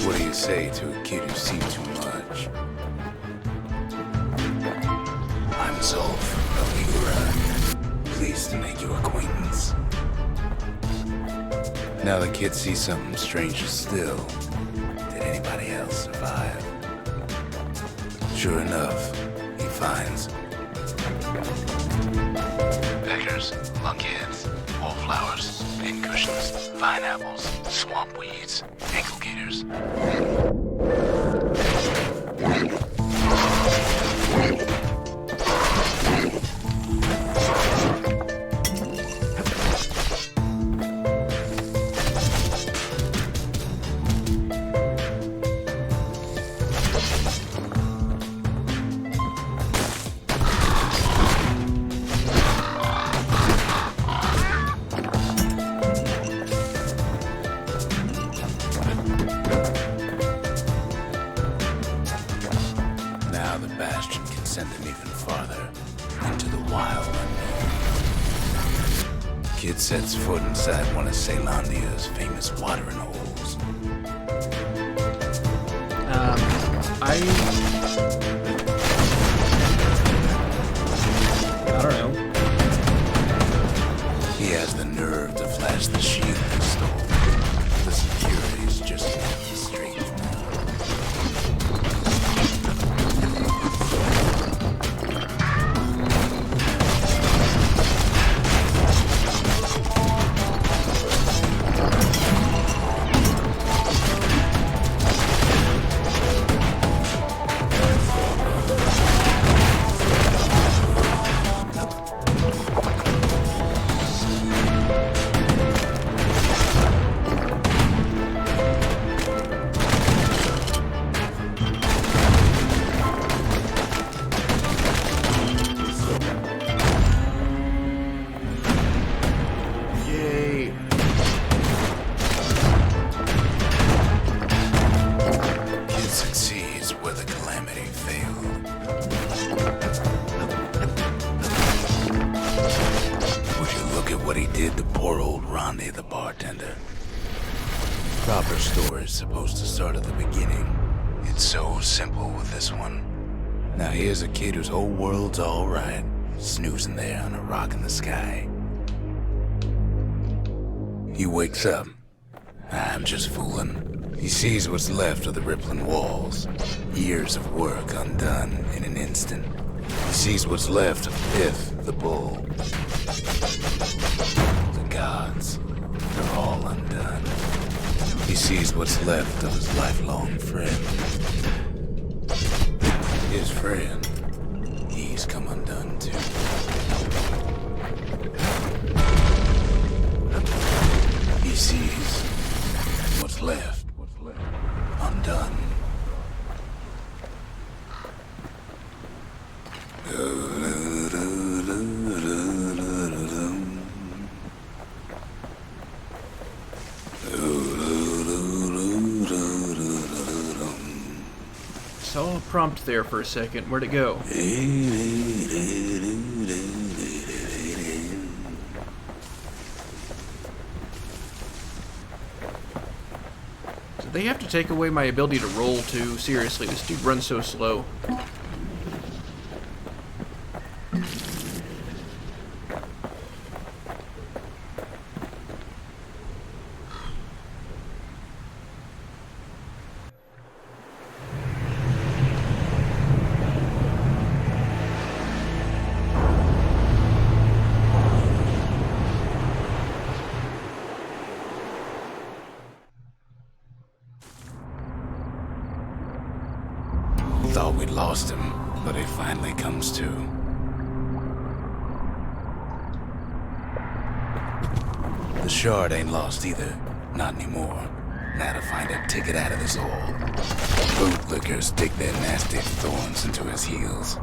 What do you say to a kid who's seen too much? I'm Zolf of Ura. Pleased to make your acquaintance. Now the kid sees something stranger still. Did anybody else survive? Sure enough, he finds peckers, lunkheads, wallflowers, pincushions, pineapples, swamp weeds, ankle gators. kid sets foot inside one of Ceylondia's famous watering holes. I don't know. He has the nerve to flash the shield he stole. The security's just straight now. Yay. Kid succeeds where the calamity failed. Would you look at what he did to poor old Ronnie, the bartender? Proper story's supposed to start at the beginning. It's so simple with this one. Now here's a kid whose whole world's alright, snoozing there on a rock in the sky. He wakes up. I'm just fooling. He sees what's left of the rippling walls. Years of work undone in an instant. He sees what's left of Piff, the bull. The gods, they're all undone. He sees what's left of his lifelong friend. His friend, he's come undone too. He sees what's left undone. Saw a prompt there for a second. Where'd it go? Did they have to take away my ability to roll too? Seriously, this dude runs so slow. Thought we'd lost him, but he finally comes to. The shard ain't lost either. Not anymore. Now to find a ticket out of this hole. Bootlickers dig their nasty thorns into his heels.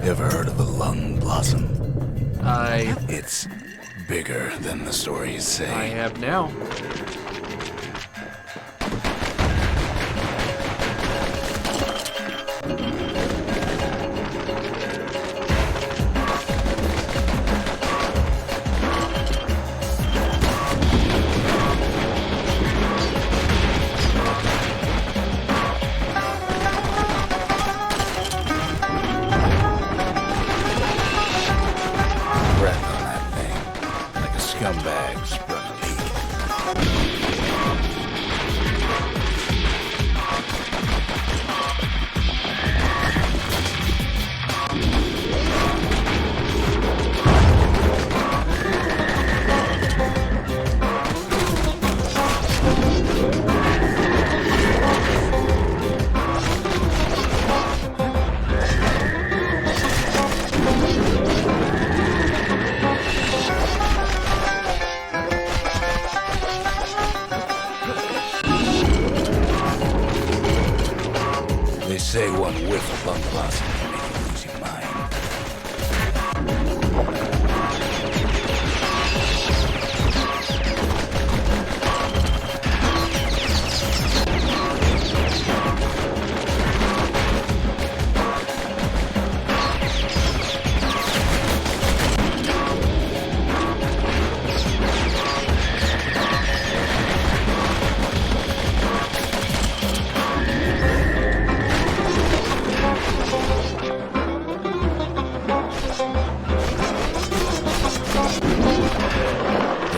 Ever heard of the lung blossom? It's bigger than the stories say. I have now. Breath on that thing, like a scumbag sprung a leak. They say one whiff of lung blossom can make you lose your mind.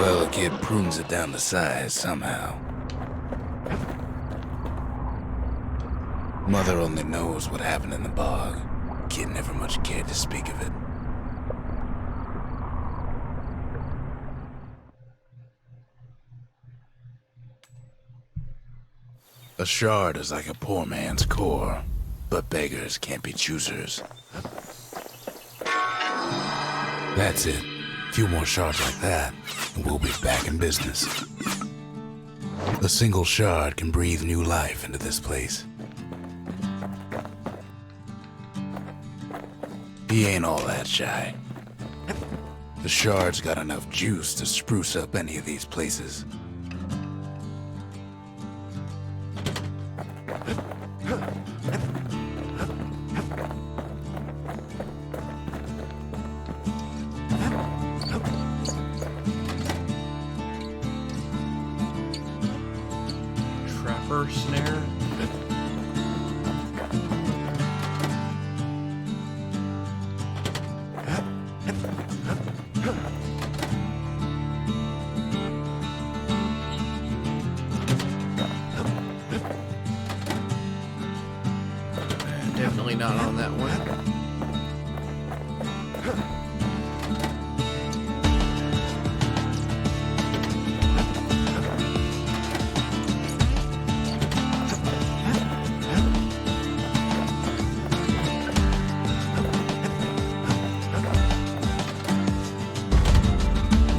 Well, a kid prunes it down to size somehow. Mother only knows what happened in the bog. Kid never much cared to speak of it. A shard is like a poor man's core, but beggars can't be choosers. That's it. A few more shards like that, and we'll be back in business. A single shard can breathe new life into this place. He ain't all that shy. The shard's got enough juice to spruce up any of these places. Trapper snare. Definitely not on that one.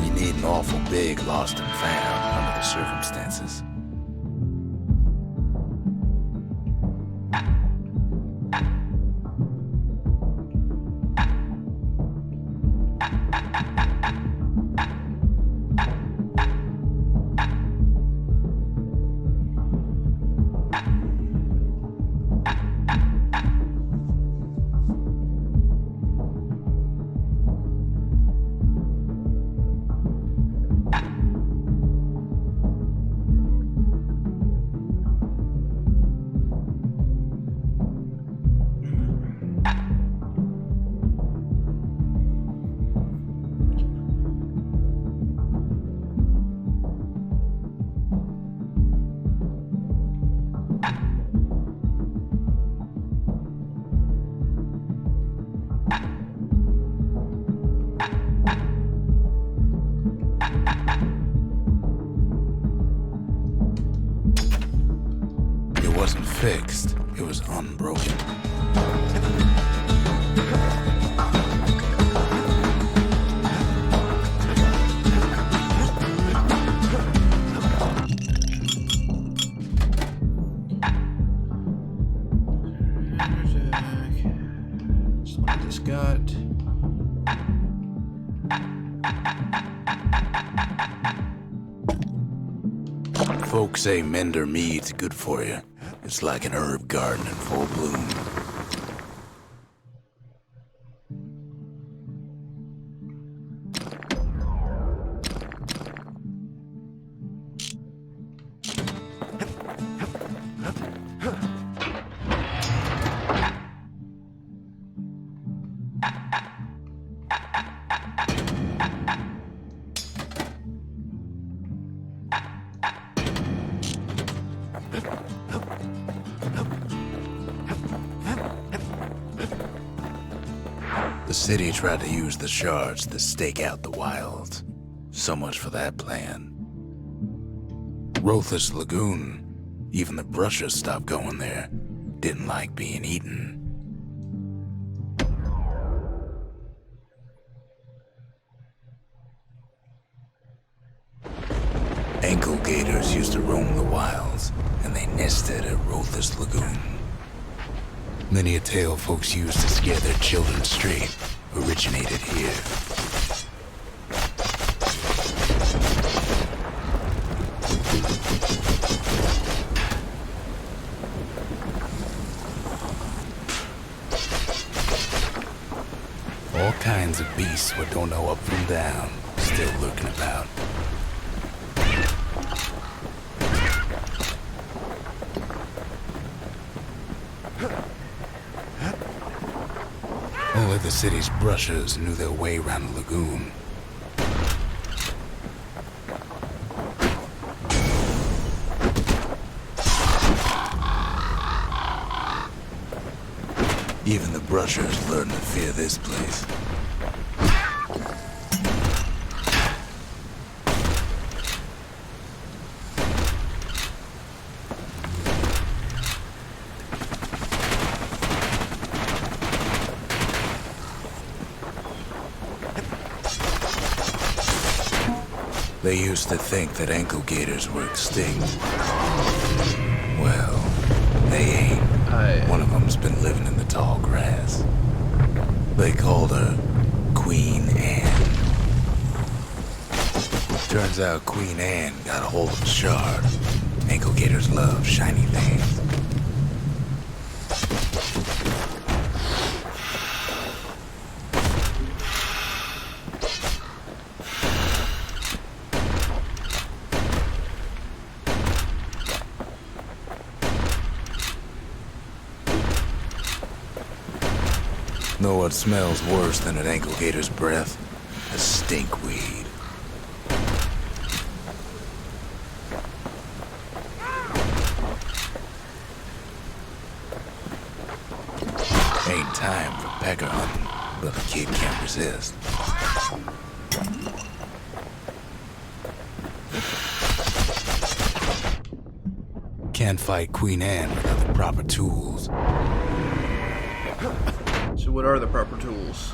We need an awful big lost and found under the circumstances. It wasn't fixed, it was unbroken. Just what I just got. Folks say Mender mead's good for you. It's like an herb garden in full bloom. The city tried to use the shards to stake out the wilds. So much for that plan. Rothus Lagoon, even the brushers stopped going there. Didn't like being eaten. Ankle gators used to roam the wilds, and they nested at Rothus Lagoon. Many a tale folks used to scare their children straight originated here. All kinds of beasts who don't know up from down, still lurking about. Only the city's brushers knew their way around the lagoon. Even the brushers learn to fear this place. They used to think that ankle gators were extinct. Well, they ain't. One of them's been living in the tall grass. They called her Queen Anne. Turns out Queen Anne got a hold of a shard. Ankle gators love shiny things. Know what smells worse than an ankle gator's breath? A stinkweed. Ain't time for pecker hunting, but the kid can't resist. Can't fight Queen Anne without the proper tools. So what are the proper tools?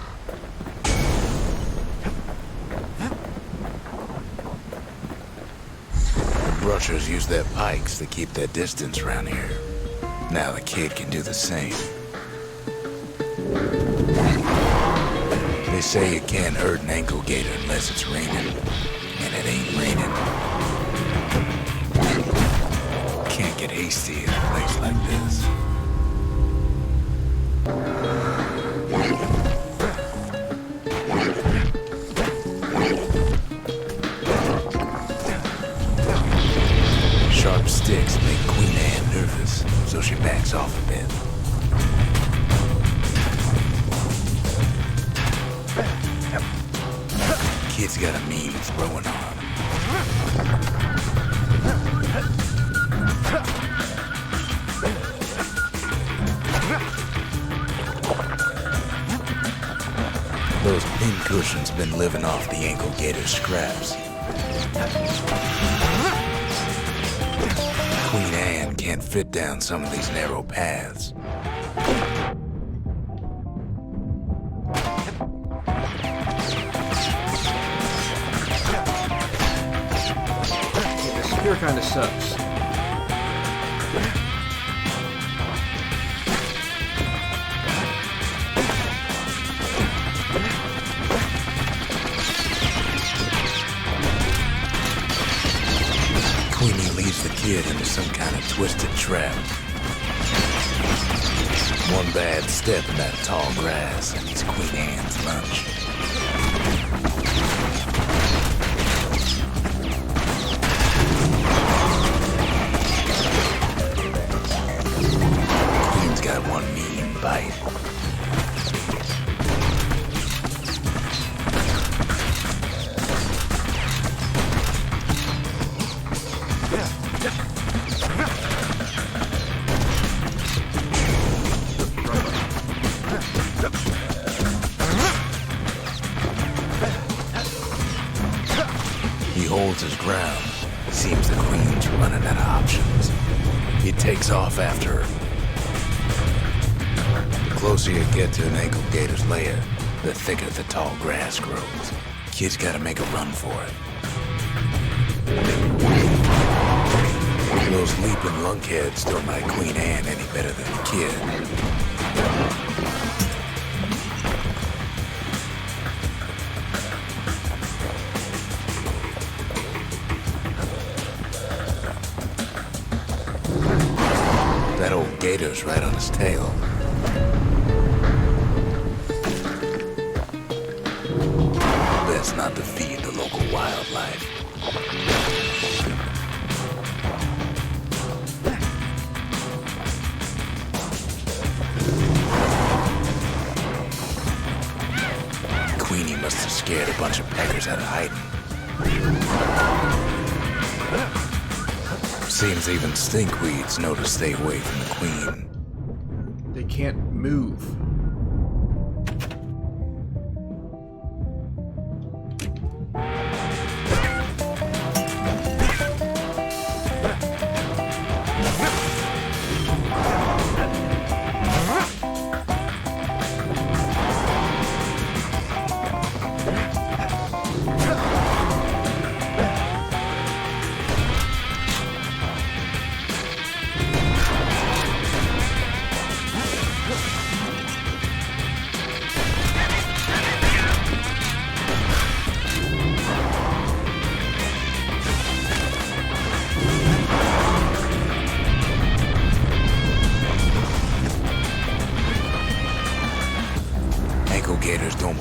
The brushers use their pikes to keep their distance around here. Now the kid can do the same. They say you can't hurt an ankle gator unless it's raining. And it ain't raining. Can't get hasty in a place like this. Sharp sticks make Queen Anne nervous, so she backs off a bit. Kid's got a mean throwing arm. Those pin cushions been living off the ankle gator scraps. Queen Anne can't fit down some of these narrow paths. The spear kind of sucks. Queenie leads the kid into some kind of twisted trap. One bad step in that tall grass and it's Queen Anne's lunch. Queen's got one mean bite. He holds his ground. Seems the queen's running out of options. He takes off after her. The closer you get to an ankle gator's lair, the thicker the tall grass grows. Kid's gotta make a run for it. Those leaping lunkheads don't like Queen Anne any better than the kid. That old gator's right on his tail. Best not to feed the local wildlife. Queenie must have scared a bunch of peckers out of hiding. Seems even stinkweeds know to stay away from the queen. They can't move.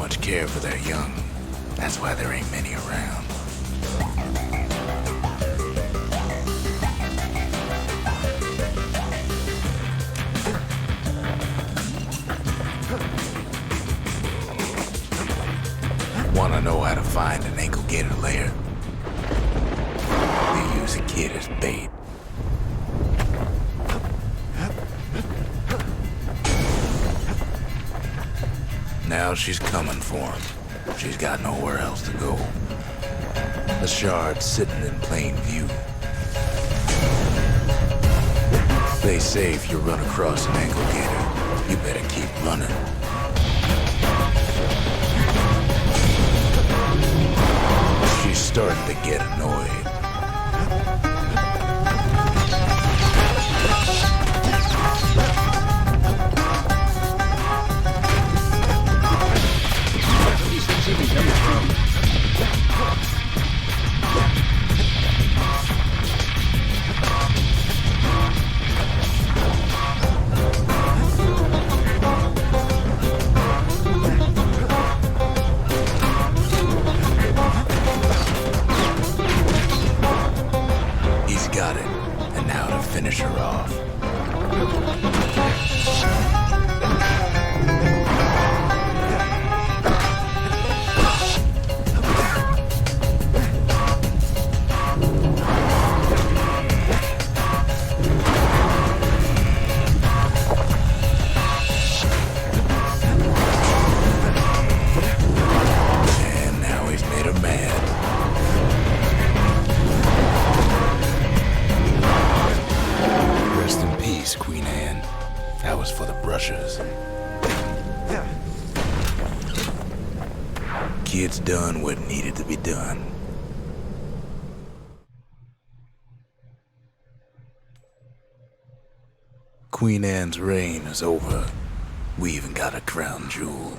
much care for their young. That's why there ain't many around. Wanna know how to find an ankle gator lair? They use a kid as bait. Now she's coming for him. She's got nowhere else to go. The shard's sitting in plain view. They say if you run across an ankle gator, you better keep running. She's starting to get annoyed. He's got it, and now to finish her off. And now he's made her mad. Rest in peace, Queen Anne. That was for the brushers. Kid's done what needed to be done. Queen Anne's reign is over. We even got a crown jewel.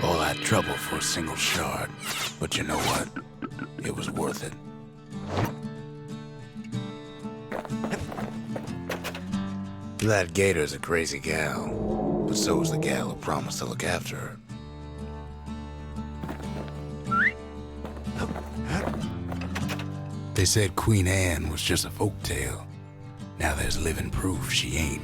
All that trouble for a single shard. But you know what? It was worth it. That gator's a crazy gal, but so's the gal who promised to look after her. They said Queen Anne was just a folktale. Now there's living proof she ain't.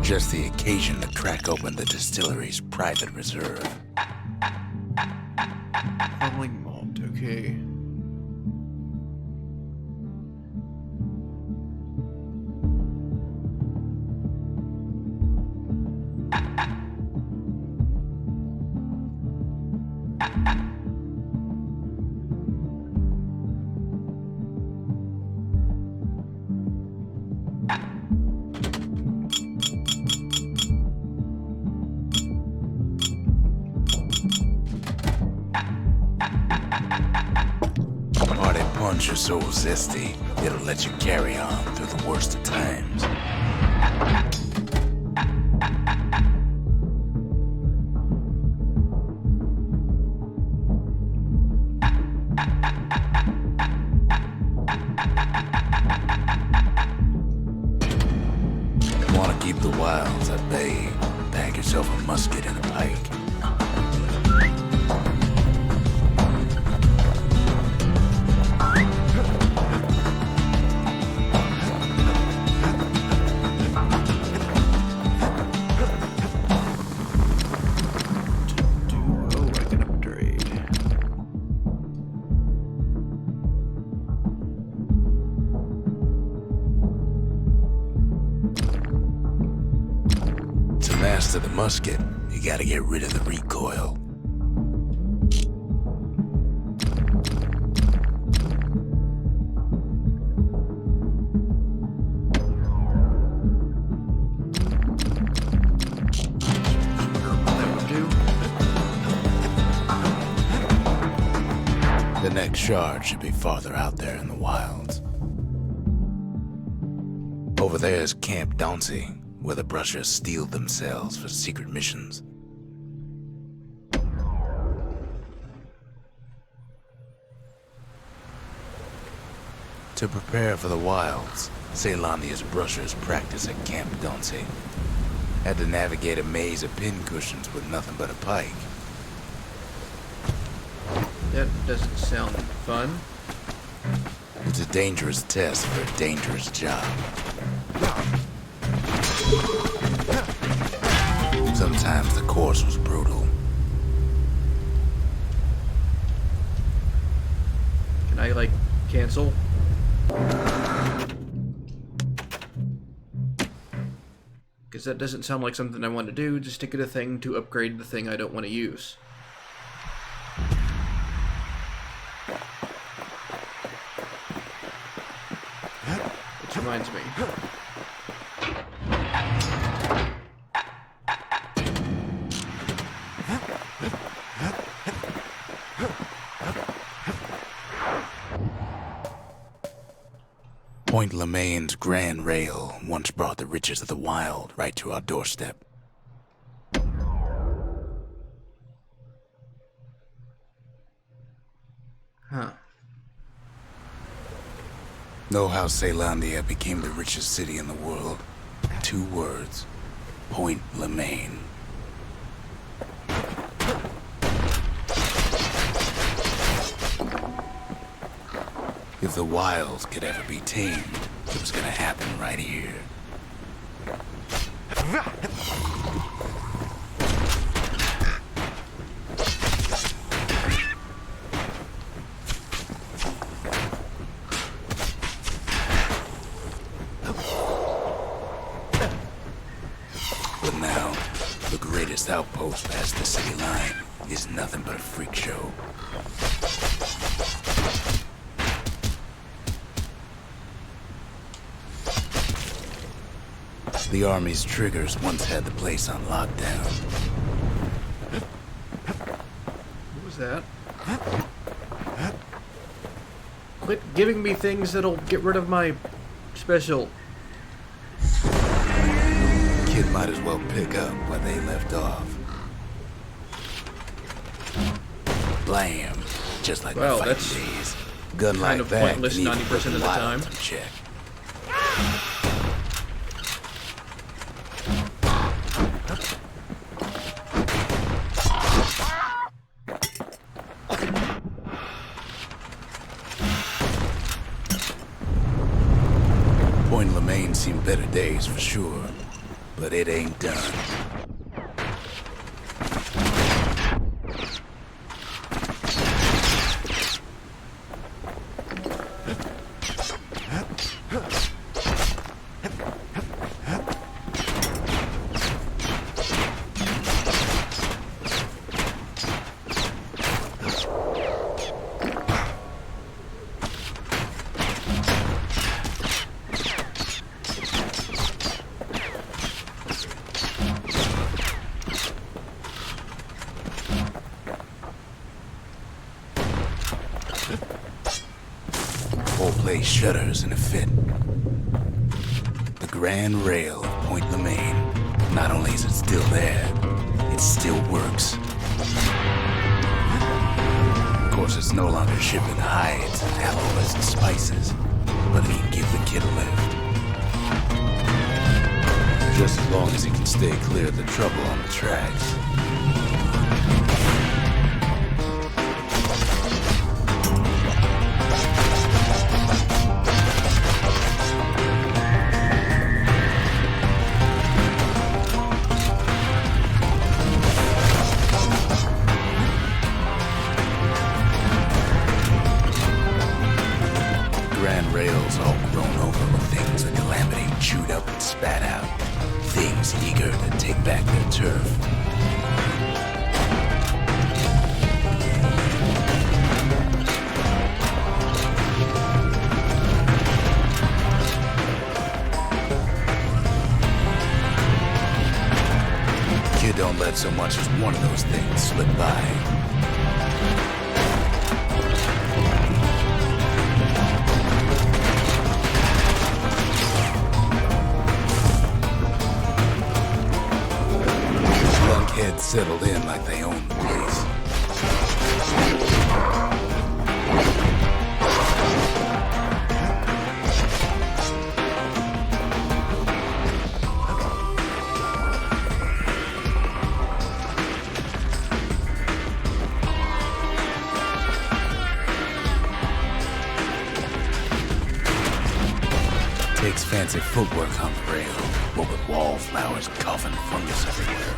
Just the occasion to crack open the distillery's private reserve. Crumbling malt, okay. Punch is so zesty, it'll let you carry on through the worst of times. Want to keep the wilds at bay? Pack yourself a musket and a pike. To the musket, you gotta get rid of the recoil. The next next shard should be farther out there in the wilds. Over there is Camp Dauncey, where the brushers steel themselves for secret missions. To prepare for the wilds, Ceylonia's brushers practice at Camp Dauncey. Had to navigate a maze of pincushions with nothing but a pike. That doesn't sound fun. It's a dangerous test for a dangerous job. Sometimes the course was brutal. Can I, like, cancel? Because that doesn't sound like something I want to do, just to get a thing to upgrade the thing I don't want to use. Which reminds me. Point Lemaine's Grand Rail once brought the riches of the wild right to our doorstep. Huh. Know how Ceylandia became the richest city in the world? 2 words. Point Lemaine. If the wilds could ever be tamed, it was gonna happen right here. But now, the greatest outpost past the city line is nothing but a freak show. The Army's triggers once had the place on lockdown. What was that? Quit giving me things that'll get rid of my special. Kid might as well pick up where they left off. Blam! Just like Well, the fighting that's days. Gun kind like of that pointless can even 90% put of the wilds time. in check. Point Lemaine seen better days for sure, but it ain't done. Whole place shudders in a fit. The Grand Rail of Point Lemaine. Not only is it still there, it still works. Of course, it's no longer shipping hides and alloys and spices, but it can give the kid a lift. Just as long as he can stay clear of the trouble on the tracks. Grand Rail's all grown over with things the Calamity chewed up and spat out. Things eager to take back their turf. Kid don't let so much as one of those things slip by. They'd settled in like they owned the place. Takes fancy footwork on the rail, what with wallflowers, coughing fungus everywhere.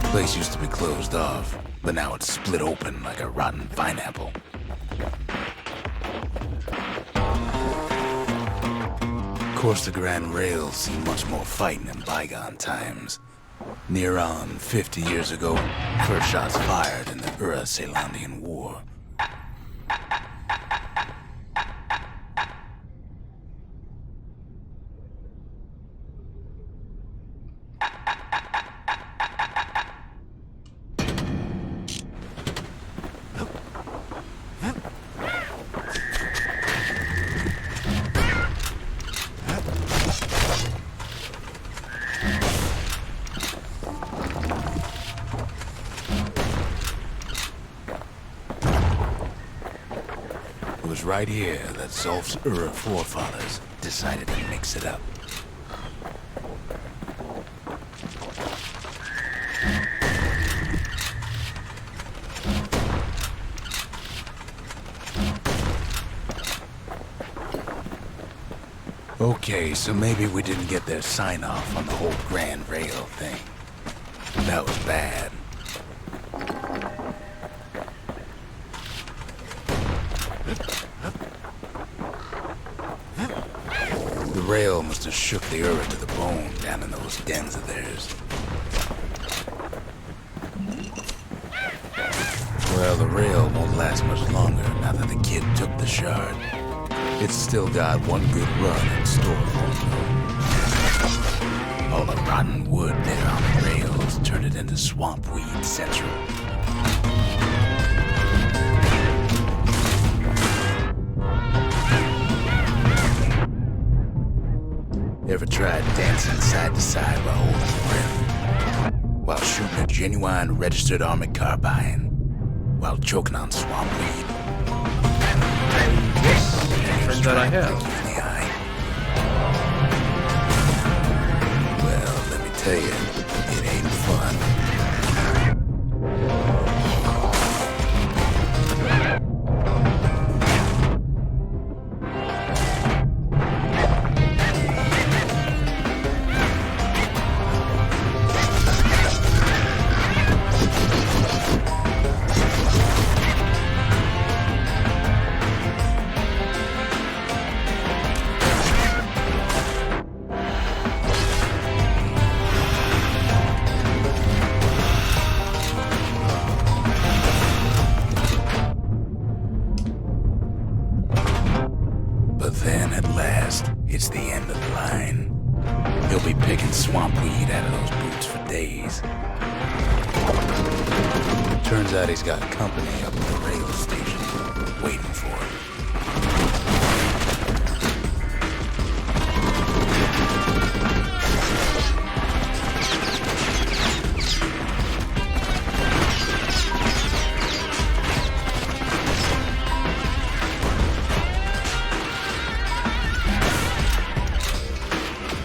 The place used to be closed off, but now it's split open like a rotten pineapple. Of course, the Grand Rails seen much more fighting in bygone times. Near on 50 years ago, first shots fired in the Ura-Ceylonian War. It was right here that Zolf's Ura forefathers decided to mix it up. Okay, so maybe we didn't get their sign-off on the whole Grand Rail thing. That was bad. The rail must have shook the Ura to the bone down in those dens of theirs. Well, the rail won't last much longer now that the kid took the shard. It's still got one good run in store for it, though. All the rotten wood there on the rails turned it into swamp weed central. Ever tried dancing side to side while holding your breath? While shooting a genuine registered army carbine? While choking on swamp weed? Turns out I have. Well, let me tell you, it ain't fun. But then, at last, it's the end of the line. He'll be picking swamp weed out of those boots for days. Turns out he's got company up at the rail station, waiting for him.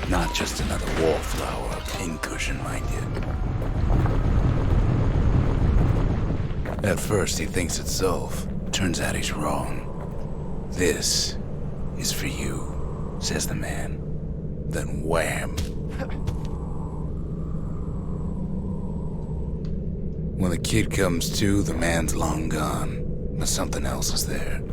Not just another wallflower or pincushion, mind you. At first, he thinks it's Zulf. Turns out he's wrong. This is for you, says the man. Then wham! When the kid comes to, the man's long gone, but something else is there.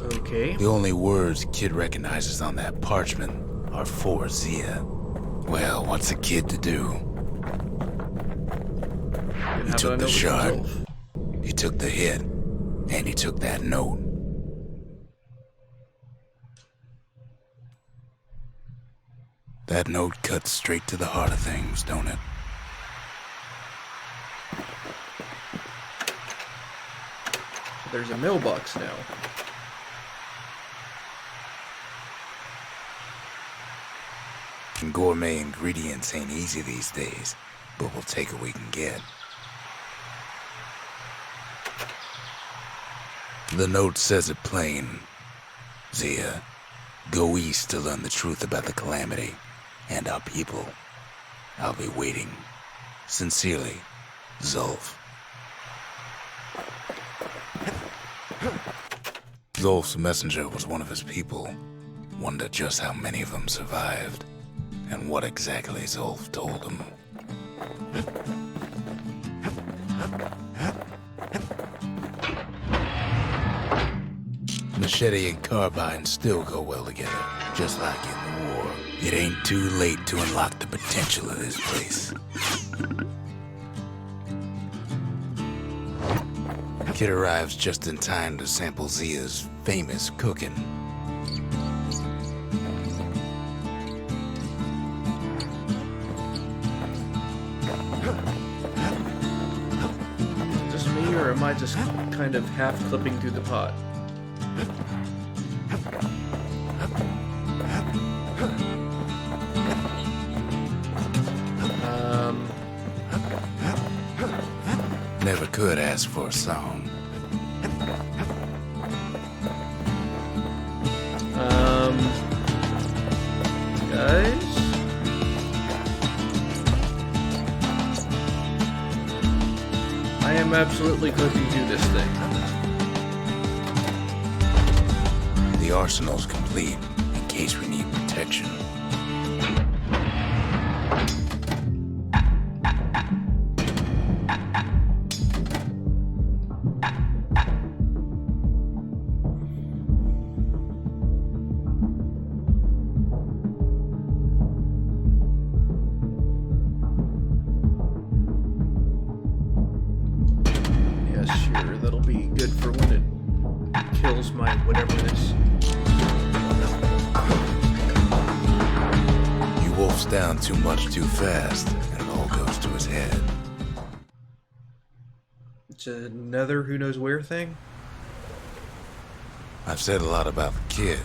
Okay. The only words Kid recognizes on that parchment are for Zia. Well, what's a kid to do? And He how do I took know the it's shard, Zulf? he took the hit, and he took that note. That note cuts straight to the heart of things, don't it? There's a mailbox now. Gourmet ingredients ain't easy these days, but we'll take what we can get. The note says it plain. Zia, go east to learn the truth about the calamity and our people. I'll be waiting. Sincerely, Zulf. Zulf's messenger was one of his people. Wondered just how many of them survived, and what exactly Zulf told him. Machete and carbine still go well together, just like in the war. It ain't too late to unlock the potential of this place. Kid arrives just in time to sample Zia's famous cooking. Is this me, or am I just kind of half clipping through the pot? Never could ask for a song. Guys? I am absolutely clicking through this thing. The arsenal's complete, in case we need protection. Yeah, sure, that'll be good for when it kills my whatever it is. He wolfs down too much too fast, and it all goes to his head. It's another who knows where thing? I've said a lot about the kid,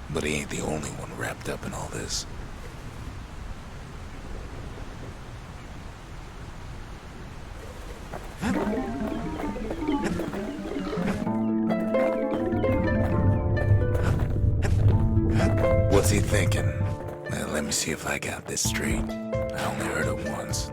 but he ain't the only one wrapped up in all this. What's he thinking? Well, let me see if I got this straight. I only heard it once.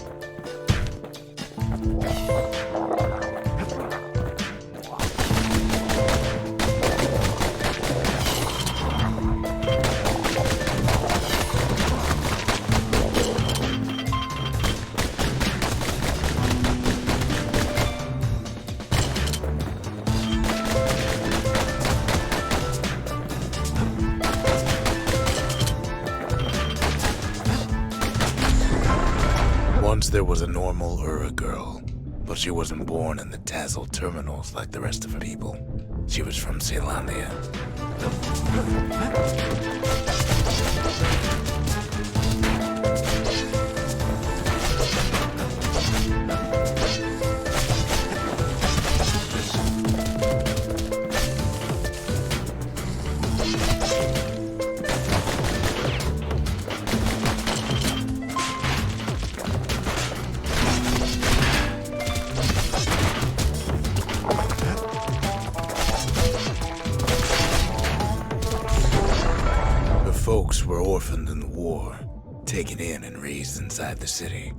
Once there was a normal Ura girl, but she wasn't born in the Tassel terminals like the rest of her people. She was from Ceylondia. folks were orphaned in the war, taken in and raised inside the city,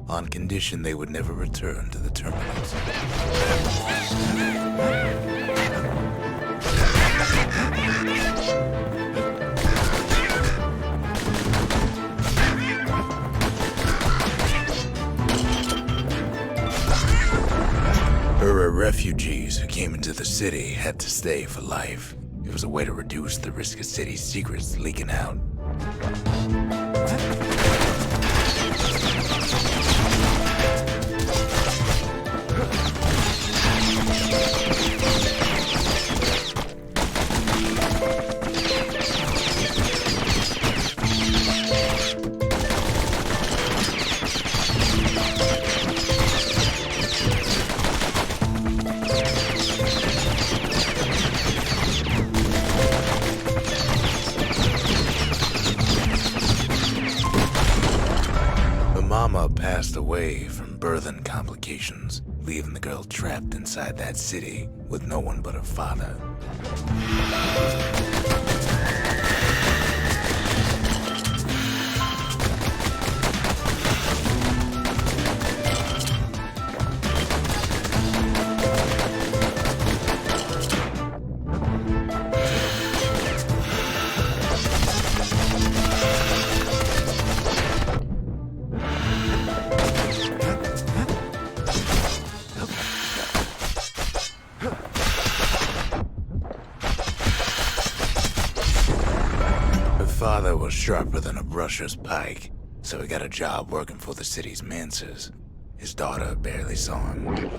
on condition they would never return to the terminals. Refugees who came into the city had to stay for life. It was a way to reduce the risk of city secrets leaking out. Mama passed away from birthing complications, leaving the girl trapped inside that city with no one but her father. Father was sharper than a brusher's pike, so he got a job working for the city's mancers. His daughter barely saw him.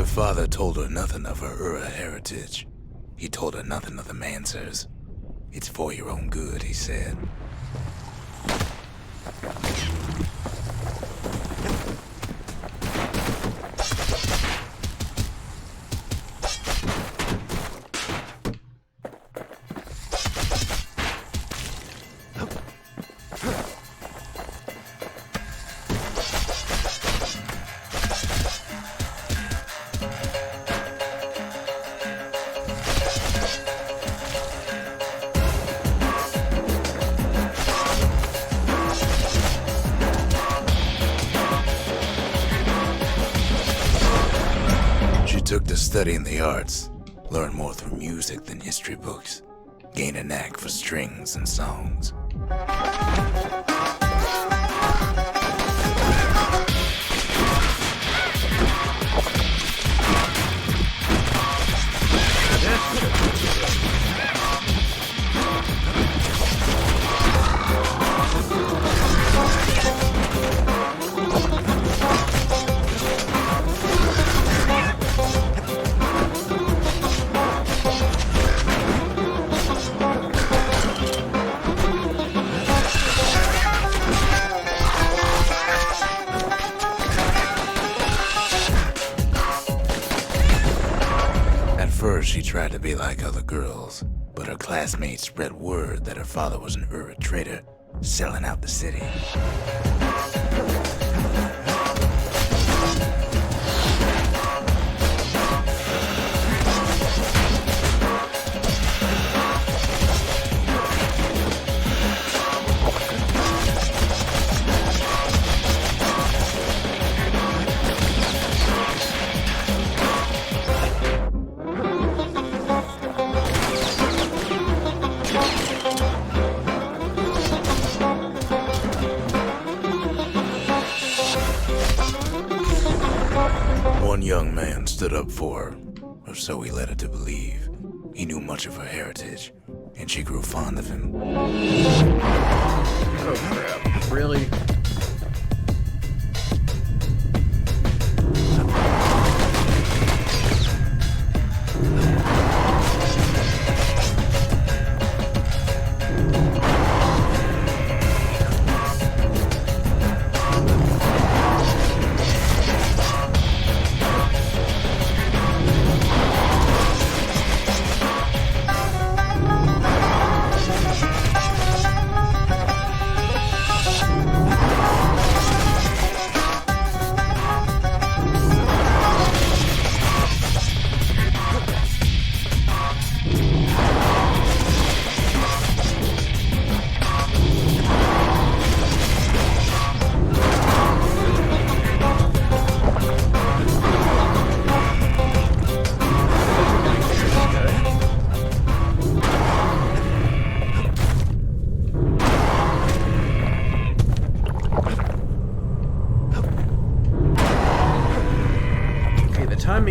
Father told her nothing of her Ura heritage. He told her nothing of the Mansers. It's for your own good, he said. Took to studying the arts, learned more through music than history books, gained a knack for strings and songs. First, she tried to be like other girls, but her classmates spread word that her father was an Ura trader, selling out the city. One young man stood up for her, or so he led her to believe. He knew much of her heritage, and she grew fond of him. Oh crap, really?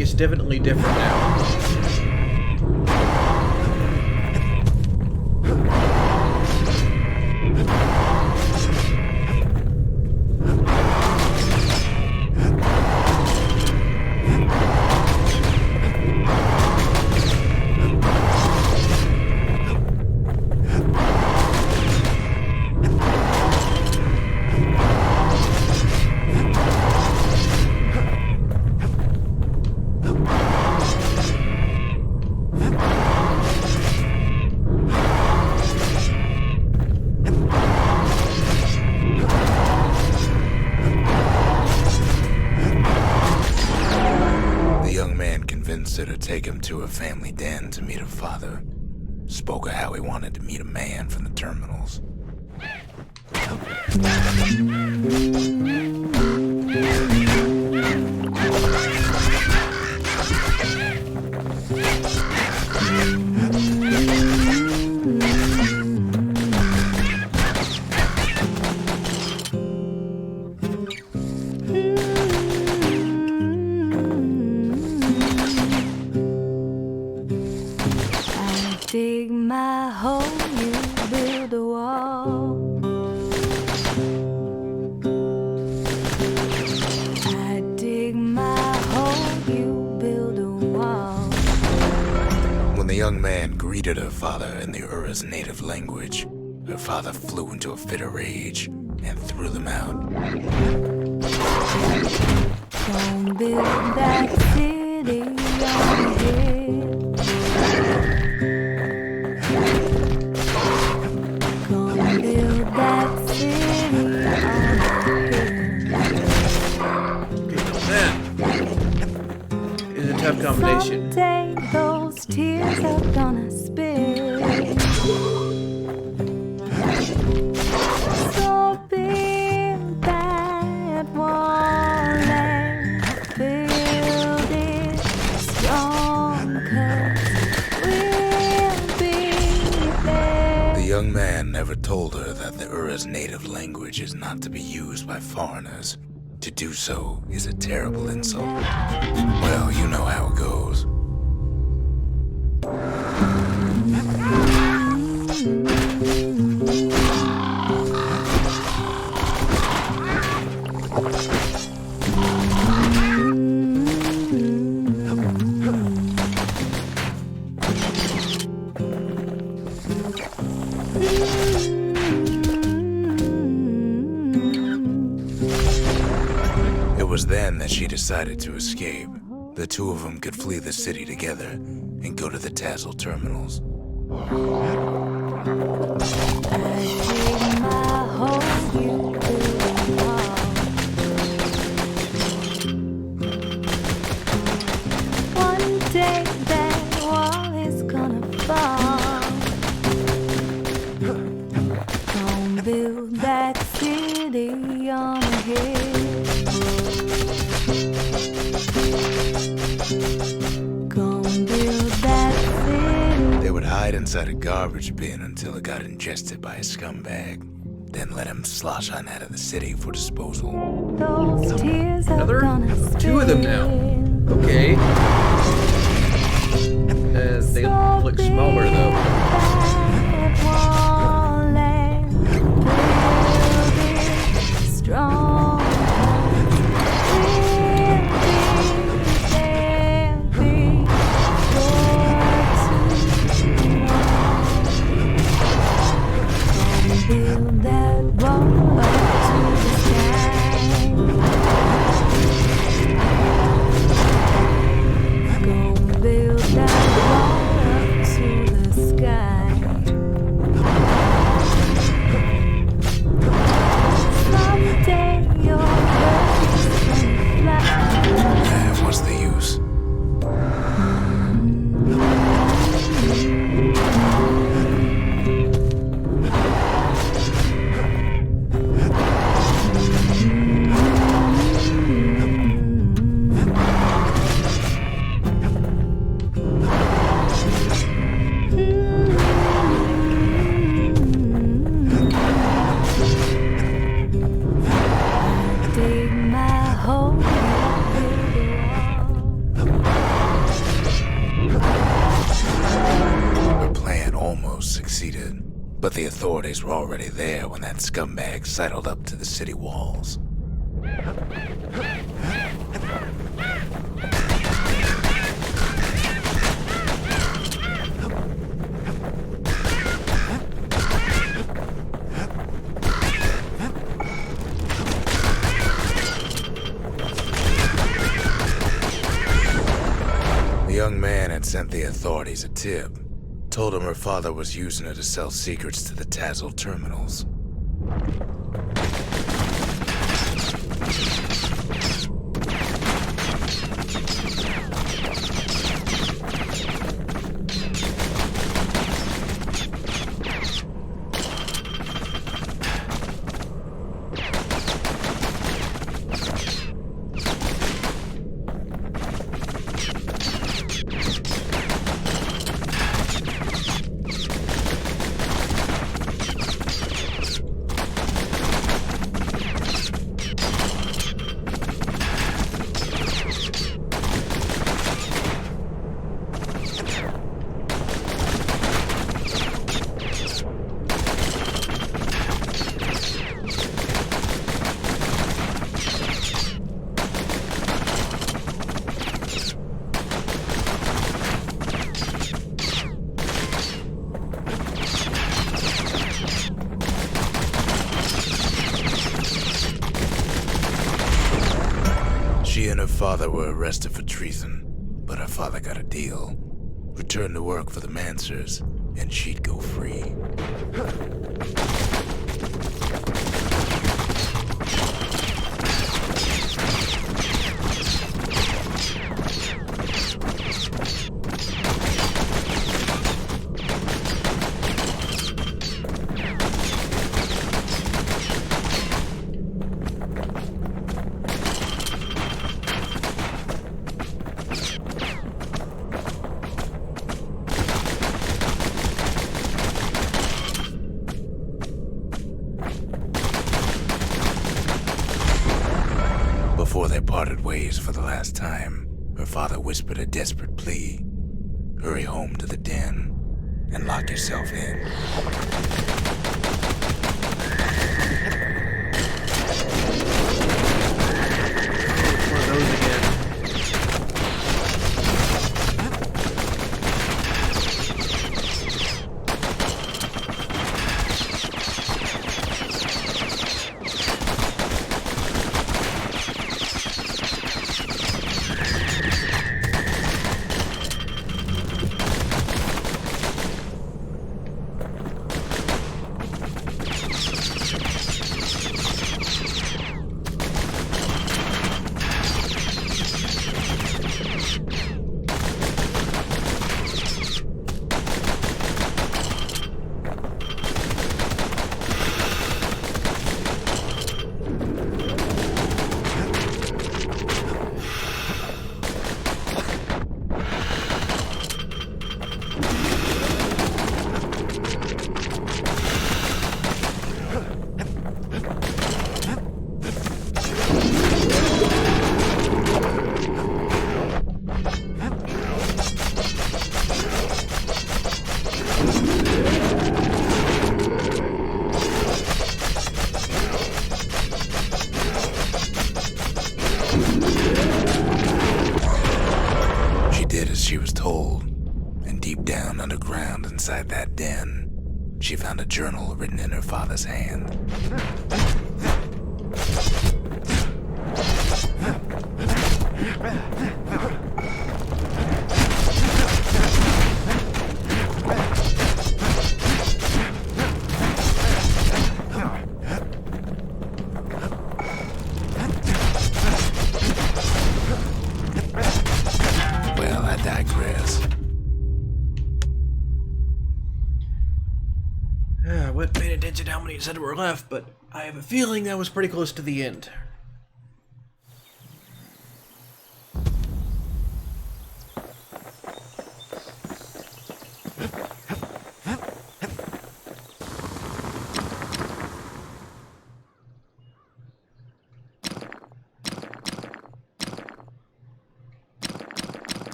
feeling is definitely different now. To take him to a family den to meet her father. Spoke of how he wanted to meet a man from the terminals. Dig my hole, you build a wall. I dig my hole, you build a wall. When the young man greeted her father in the Ura's native language, her father flew into a fit of rage and threw them out. Don't build that city on the hill. Gonna build that city on the hill. That is a tough combination. Someday those tears are gonna spill. So build that wall and build it strong, 'cause we'll be there. The young man never told her that the Ura's native language is not to be used by foreigners. To do so is a terrible insult. Well, you know how it goes. It was then that she decided to escape. The two of them could flee the city together and go to the Tassel terminals. One day that wall is gonna fall. Gonna build that city on a hill. Gonna build that city. They would hide inside a garbage bin until it got ingested by a scumbag. Then let him slosh on out of the city for disposal. Those tears are Another? gonna Two of them now. spill. Okay. They look smaller though. That wall and build it strong. Build that wall up to the sky. Gonna build that wall up to the sky. Someday your bird's gonna fly. What's the use? authorities were already there when that scumbag sidled up to the city walls. The young man had sent the authorities a tip. Told him her father was using her to sell secrets to the Tazzle terminals. She and her father were arrested for treason, but her father got a deal. Returned to work for the Mansers, and she'd go free. Before they parted ways for the last time, her father whispered a desperate plea. Hurry home to the den and lock yourself in. One of those again. She was told, and deep down underground inside that den, she found a journal written in her father's hand. Well, I digress. I wasn't paying attention to how many it said were left, but I have a feeling that was pretty close to the end.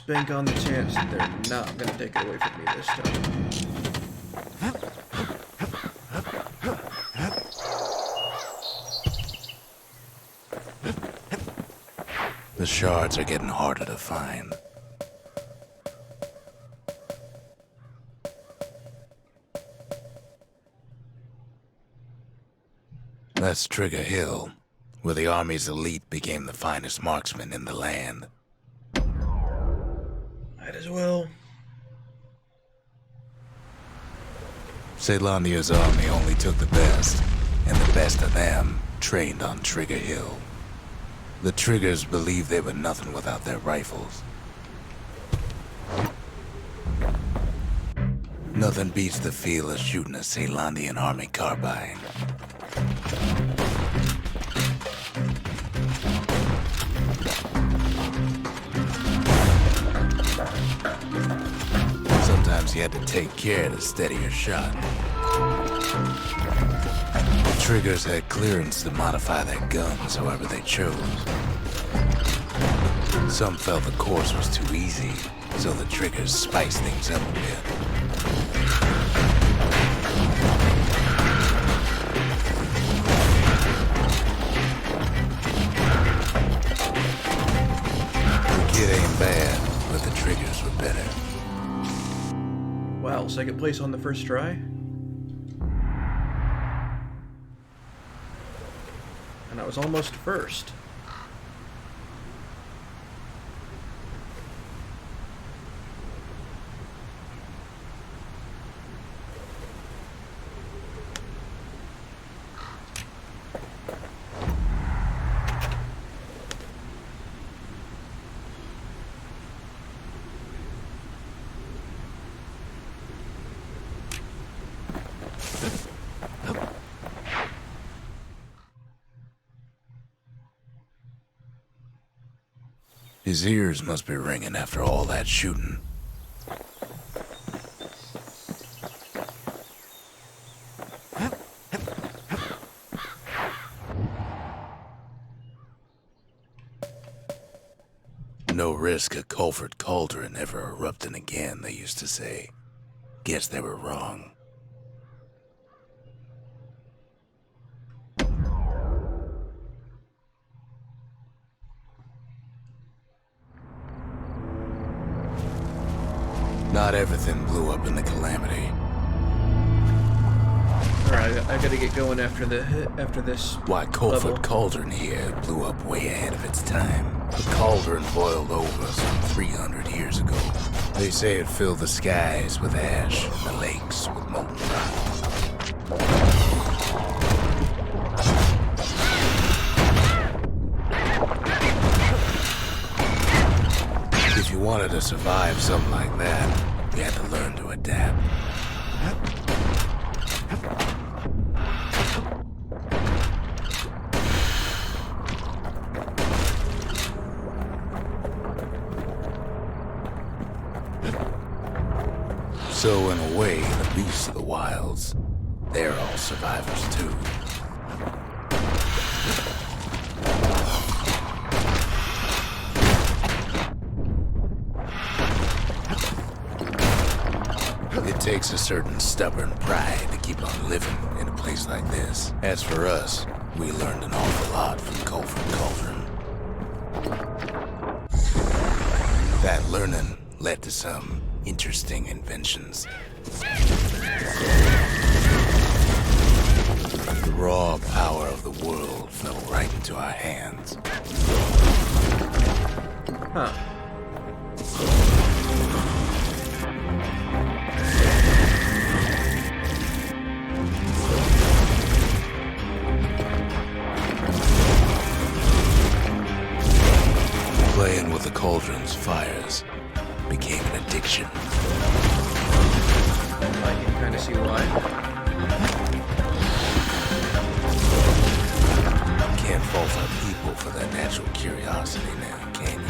bank on the chance that they're not gonna take it away from me this time. The shards are getting harder to find. That's Trigger Hill, where the Army's elite became the finest marksmen in the land. Might as well. Caelandia's army only took the best, and the best of them trained on Trigger Hill. The Triggers believed they were nothing without their rifles. Nothing beats the feel of shooting a Caelandian army carbine. Sometimes you had to take care to steady your shot. The Triggers had clearance to modify their guns however they chose. Some felt the course was too easy, so the Triggers spiced things up a bit. The kid ain't bad, but the Triggers were better. Wow, second place on the first try? And I was almost first. His ears must be ringing after all that shooting. No risk of Culford Cauldron ever erupting again, they used to say. Guess they were wrong. Not everything blew up in the Calamity. Alright, I gotta get going after this. Why, Culford level. Cauldron here blew up way ahead of its time. The cauldron boiled over some 300 years ago. They say it filled the skies with ash and the lakes with molten rock. If you wanted to survive something like that, you had to learn to adapt. So in a way, the beasts of the wilds, they're all survivors too. It takes a certain stubborn pride to keep on living in a place like this. As for us, we learned an awful lot from Culford Cauldron. That learning led to some interesting inventions. The raw power of the world fell right into our hands. Huh. Playing with the cauldron's fires became an addiction. I can kind of see why. Can't fault our people for their natural curiosity now, can you?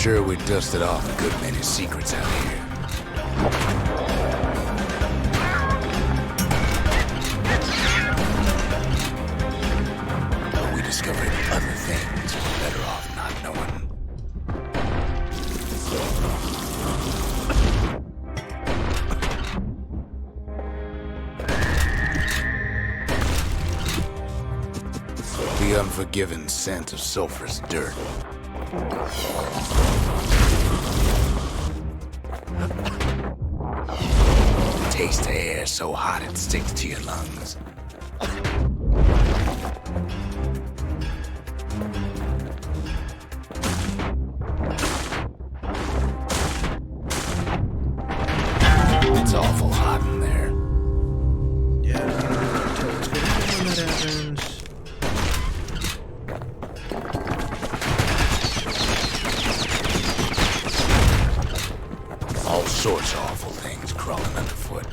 sure we dusted off a good many secrets out here. But we discovered other things we're better off not knowing. The unforgiving scent of sulfurous dirt. Taste the air so hot it sticks to your lungs. It's awful hot in there. Yeah, I can tell what's going on when that happens. All sorts of awful things crawling underfoot.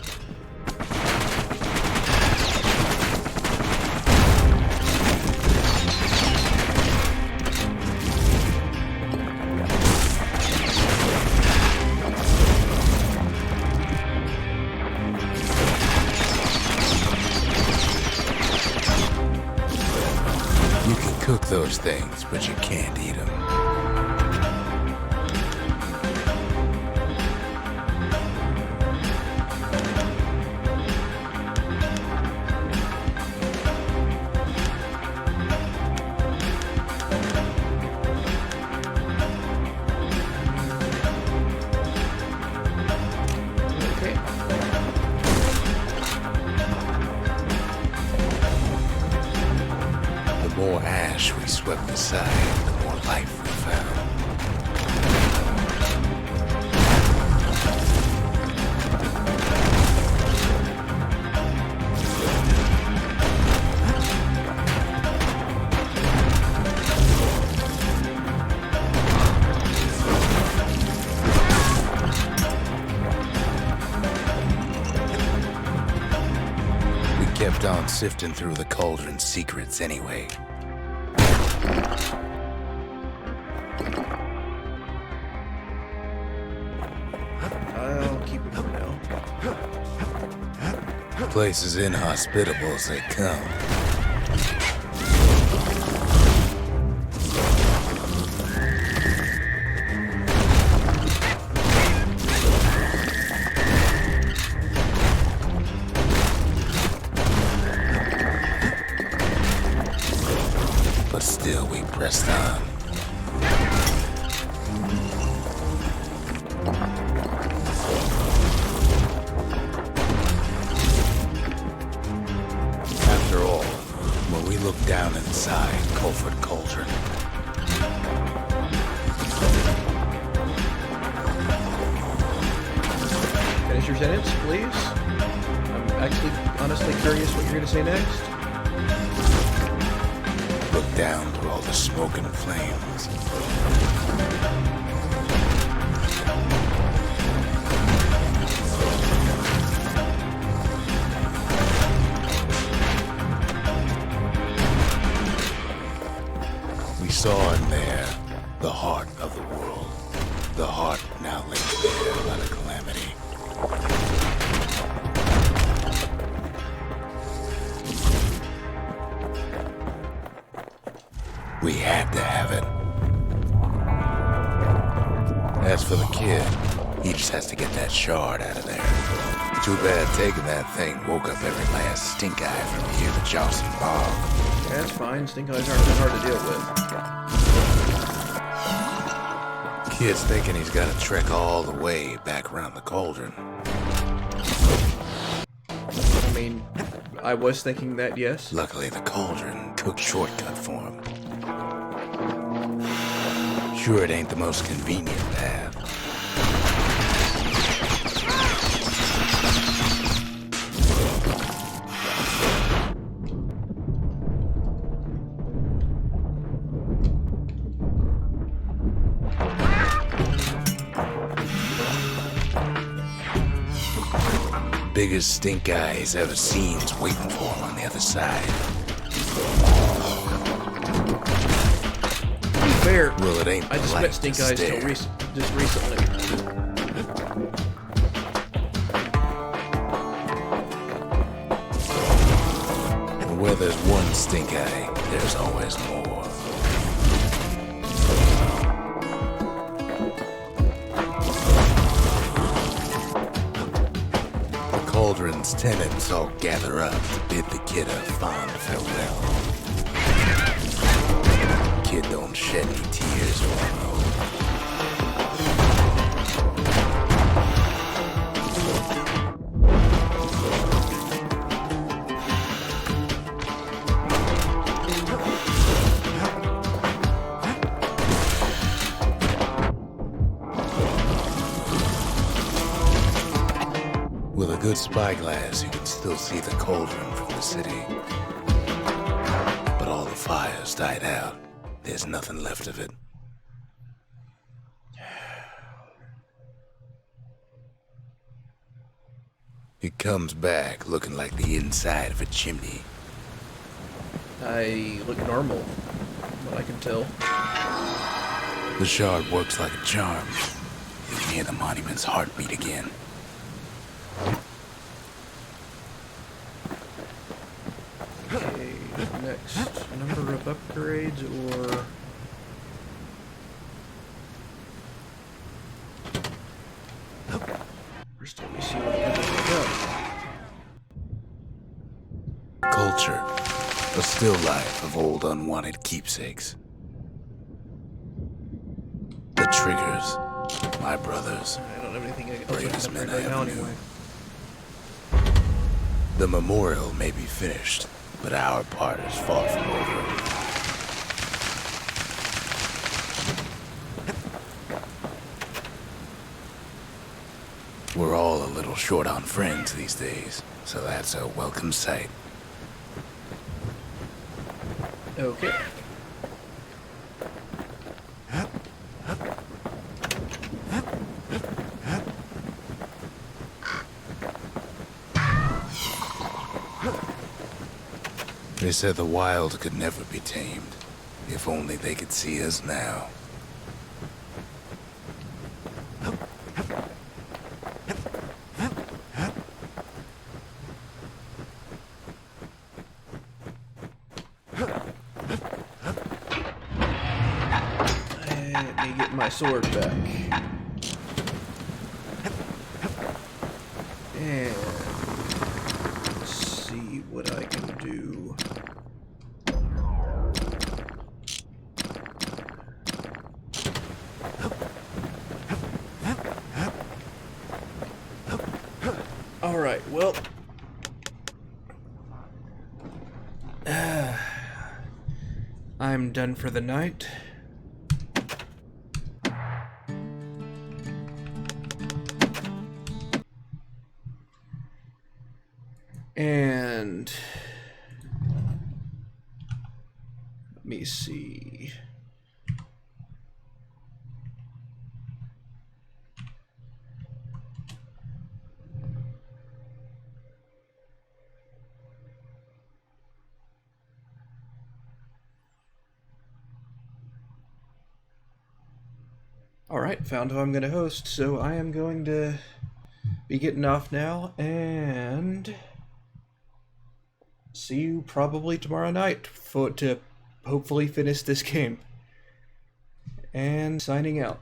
You can cook those things, but you can't eat them. Okay. The more ash we swept aside, the more life we found. We kept on sifting through the cauldron's secrets anyway. I'll keep it for now. Place as inhospitable as they come. But still we pressed on. After all, when we look down inside Colford Cauldron, Finish your sentence, please. I'm actually honestly curious what you're going to say next. look down through all the smoke and flames. We saw in there the heart of the world. The heart now laid bare by the calamity. We had to have it. As for the kid, he just has to get that shard out of there. Too bad taking that thing woke up every last stink eye from here to Johnson Bog. Yeah, that's fine. Stink eyes aren't that hard to deal with. Kid's thinking he's got to trek all the way back around the cauldron. I mean, I was thinking that, yes. Luckily, the cauldron took shortcut for him. Sure, it ain't the most convenient path. Biggest stink eye he's ever seen's waiting for him on the other side. To be fair, Well, it ain't I just polite met Stink to Eyes till stare. just recently. Where there's one stink eye, there's always more. The cauldron's tenants all gather up to bid the kid a fond farewell. Kid don't shed any tears for him, though. With a good spyglass, you can still see the cauldron from the city. But all the fires died out. There's nothing left of it. It comes back looking like the inside of a chimney. I look normal, what I can tell. The shard works like a charm. You can hear the monument's heartbeat again. Okay, next number of upgrades or first let me see what I got. Culture. A still life of old unwanted keepsakes. The triggers. My brothers. I don't have anything else I Bravest can men upgrade I right now ever knew. anyway. The memorial may be finished, but our part is far from over. We're all a little short on friends these days, so that's a welcome sight. Okay. They said the wild could never be tamed. If only they could see us now. Let me get my sword back. And let's see what I can do. Alright, well. I'm done for the night. And let me see. Alright, found who I'm going to host, so I am going to be getting off now, and see you probably tomorrow night to hopefully finish this game. And signing out.